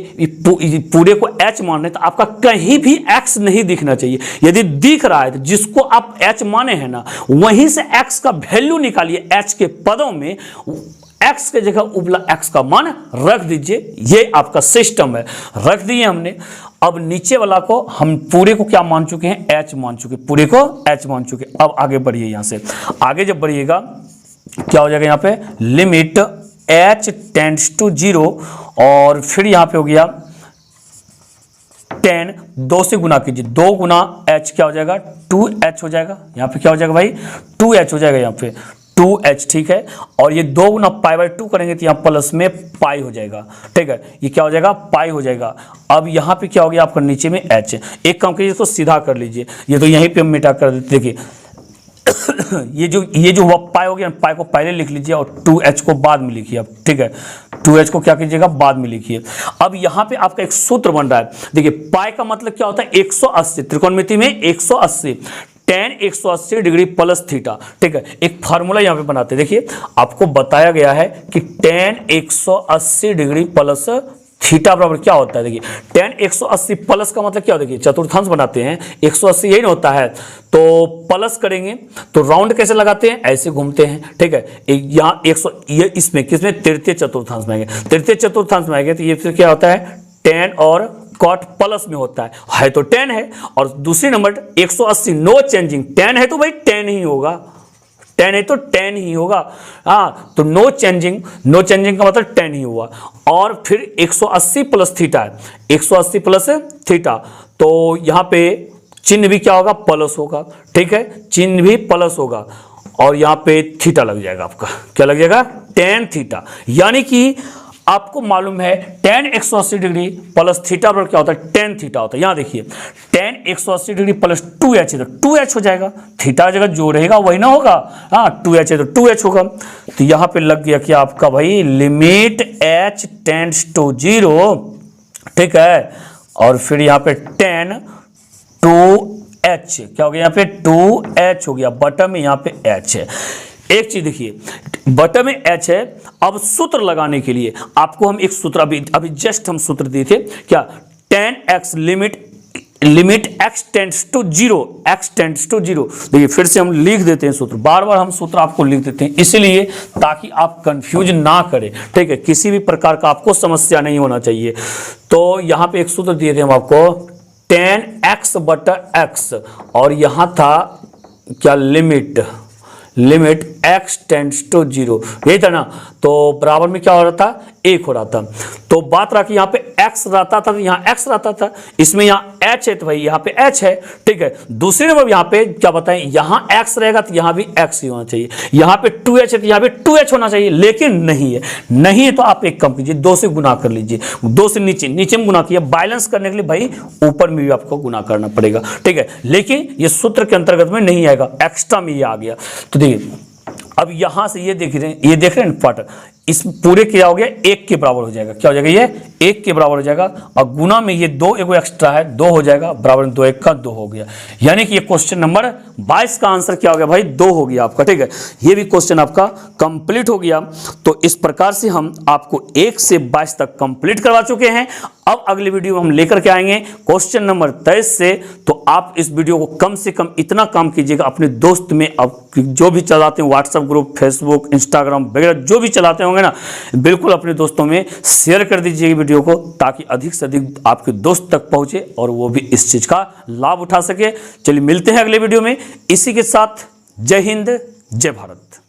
पूरे को h मान रहे हैं तो आपका कहीं भी x नहीं दिखना चाहिए, यदि दिख रहा है तो जिसको आप h माने हैं ना वहीं से x का वैल्यू निकालिए, h के पदों में x के जगह उपला x का मान रख दीजिए, ये आपका सिस्टम है। रख दिए हमने, अब नीचे वाला को हम पूरे को क्या मान चुके हैं, h मान चुके, पूरे को h मान चुके। अब आगे बढ़िए, यहां से आगे जब बढ़िएगा क्या हो जाएगा, यहाँ पे लिमिट h टेंड्स टू 0 और फिर यहाँ पे हो गया 10, 2 से गुना कीजिए, 2 गुना h क्या हो जाएगा 2h हो जाएगा, यहाँ पे क्या हो जाएगा भाई 2h हो जाएगा, यहाँ पे 2h, ठीक है। और ये 2 गुना π/2 करेंगे तो यहाँ प्लस में पाई हो जाएगा, ठीक है, ये क्या हो जाएगा पाई हो जाएगा। अब यहाँ पे क्या हो गया आपका नीचे में h, एक काम कीजिए इसको सीधा कर लीजिए, ये तो यहीं पे हम मिटा कर देते, देखिए ये जो हुआ पाई हो गया, पाई को पहले लिख लीजिए और 2h को बाद में लिखिए आप, ठीक है, 2h को क्या कीजिएगा बाद में लिखिए। अब यहाँ पे आपका एक सूत्र बन रहा है, देखिए पाई का मतलब क्या होता है 180, त्रिकोणमिति में 180, tan 180 डिग्री प्लस थीटा, ठीक है। एक फार्मूला यहाँ पे बनाते हैं, देखिए आपको बताया गया है कि tan 180 डिग्री प्लस थीटा बराबर क्या होता है, देखिए tan 180 प्लस का मतलब क्या होता है, देखिए चतुर्थांश बनाते हैं, 180 यही ना होता है, तो प्लस करेंगे तो राउंड कैसे लगाते हैं, ऐसे घूमते हैं, ठीक है। यहाँ 100 ये इसमें किसमें तृतीय चतुर्थांश में आएंगे, तृतीय चतुर्थांश में आएंगे तो ये फिर क्या होता है tan और cot प्लस में होता है तो tan है, और दूसरी नंबर 180 नो चेंजिंग, tan है तो भाई tan ही होगा, tan है तो tan ही होगा, हाँ तो नो चेंजिंग का मतलब tan ही हुआ। और फिर 180 प्लस थीटा है, 180 प्लस थीटा, तो यहाँ पे चिन्ह भी क्या होगा प्लस होगा, ठीक है, चिन्ह भी प्लस होगा और यहाँ पे थीटा लग जाएगा, आपका क्या लग जाएगा tan थीटा। यानी कि आपको मालूम है tan 180 डिग्री प्लस थीटा बराबर क्या होता है tan थीटा होता है। यहाँ देखिए tan 180 डिग्री प्लस 2h है तो 2h हो जाएगा, थीटा जगह जो रहेगा वही ना होगा, हाँ 2h है तो 2h होगा। तो यहाँ पे लग गया कि आपका भाई लिमिट h टेंड्स टू 0, ठीक है, और फिर यहाँ पे tan 2h क्या हो गया, यहाँ पे 2h हो गया, बटन में यहाँ पे h है। एक चीज देखिए बटन में h है, अब सूत्र लगाने के लिए आपको हम एक सूत्र अभी जस्ट हम सूत्र दिए थे, क्या tan x limit x tends to 0, x tends to 0। देखिए फिर से हम लिख देते हैं सूत्र, बार बार हम सूत्र आपको लिख देते हैं इसलिए ताकि आप कंफ्यूज ना करें, ठीक है, किसी भी प्रकार का आपको समस्या नहीं होना चाहिए। तो यहाँ पे एक सूत्र दिए थे हम आपको 10x बटा x, और यहां था क्या, लिमिट x टेंड्स टू 0, यही था ना। तो बराबर में क्या हो रहा था, 1 हो रहा था। तो बात रहा कि यहाँ पे x रहता था तो यहाँ x रहता था, इसमें यहाँ h है तो भाई यहाँ पे h है, ठीक है। दूसरे नंबर यहाँ पे क्या बताएं, यहाँ x रहेगा तो यहाँ भी x ही होना चाहिए, यहाँ पे 2h है तो यहाँ पे 2h होना चाहिए, लेकिन नहीं है। नहीं है तो आप एक काम कीजिए, 2 से गुना कर लीजिए, 2 से नीचे में गुना किया। बैलेंस करने के लिए भाई ऊपर में भी आपको गुना करना पड़ेगा, ठीक है। लेकिन ये सूत्र के अंतर्गत में नहीं आएगा, एक्स्ट्रा में ये आ गया। तो देखिए अब यहां से ये देख रहे हैं पार्ट, इस पूरे क्या हो गया, 1 के बराबर हो जाएगा। क्या हो जाएगा, ये 1 के बराबर हो जाएगा, और गुना में ये 2 एगो एक्स्ट्रा है, 2 हो जाएगा, बराबर 2 1 का 2 हो गया। यानी कि ये क्वेश्चन नंबर 22 का आंसर क्या हो गया भाई, 2 हो गया आपका, ठीक है। ये भी क्वेश्चन आपका कंप्लीट हो गया। तो इस प्रकार से हम आपको 1 से 22 तक कंप्लीट करवा चुके हैं। अब अगले वीडियो में हम लेकर के आएंगे क्वेश्चन नंबर 23 से। तो आप इस वीडियो को कम से कम इतना काम कीजिएगा, अपने दोस्त में, आप जो भी चलाते हैं व्हाट्सएप ग्रुप, फेसबुक, इंस्टाग्राम वगैरह जो भी चलाते होंगे ना, बिल्कुल अपने दोस्तों में शेयर कर दीजिए वीडियो को, ताकि अधिक से अधिक आपके दोस्त तक पहुंचे और वो भी इस चीज का लाभ उठा सके। चलिए मिलते हैं अगले वीडियो में। इसी के साथ जय हिंद, जय भारत।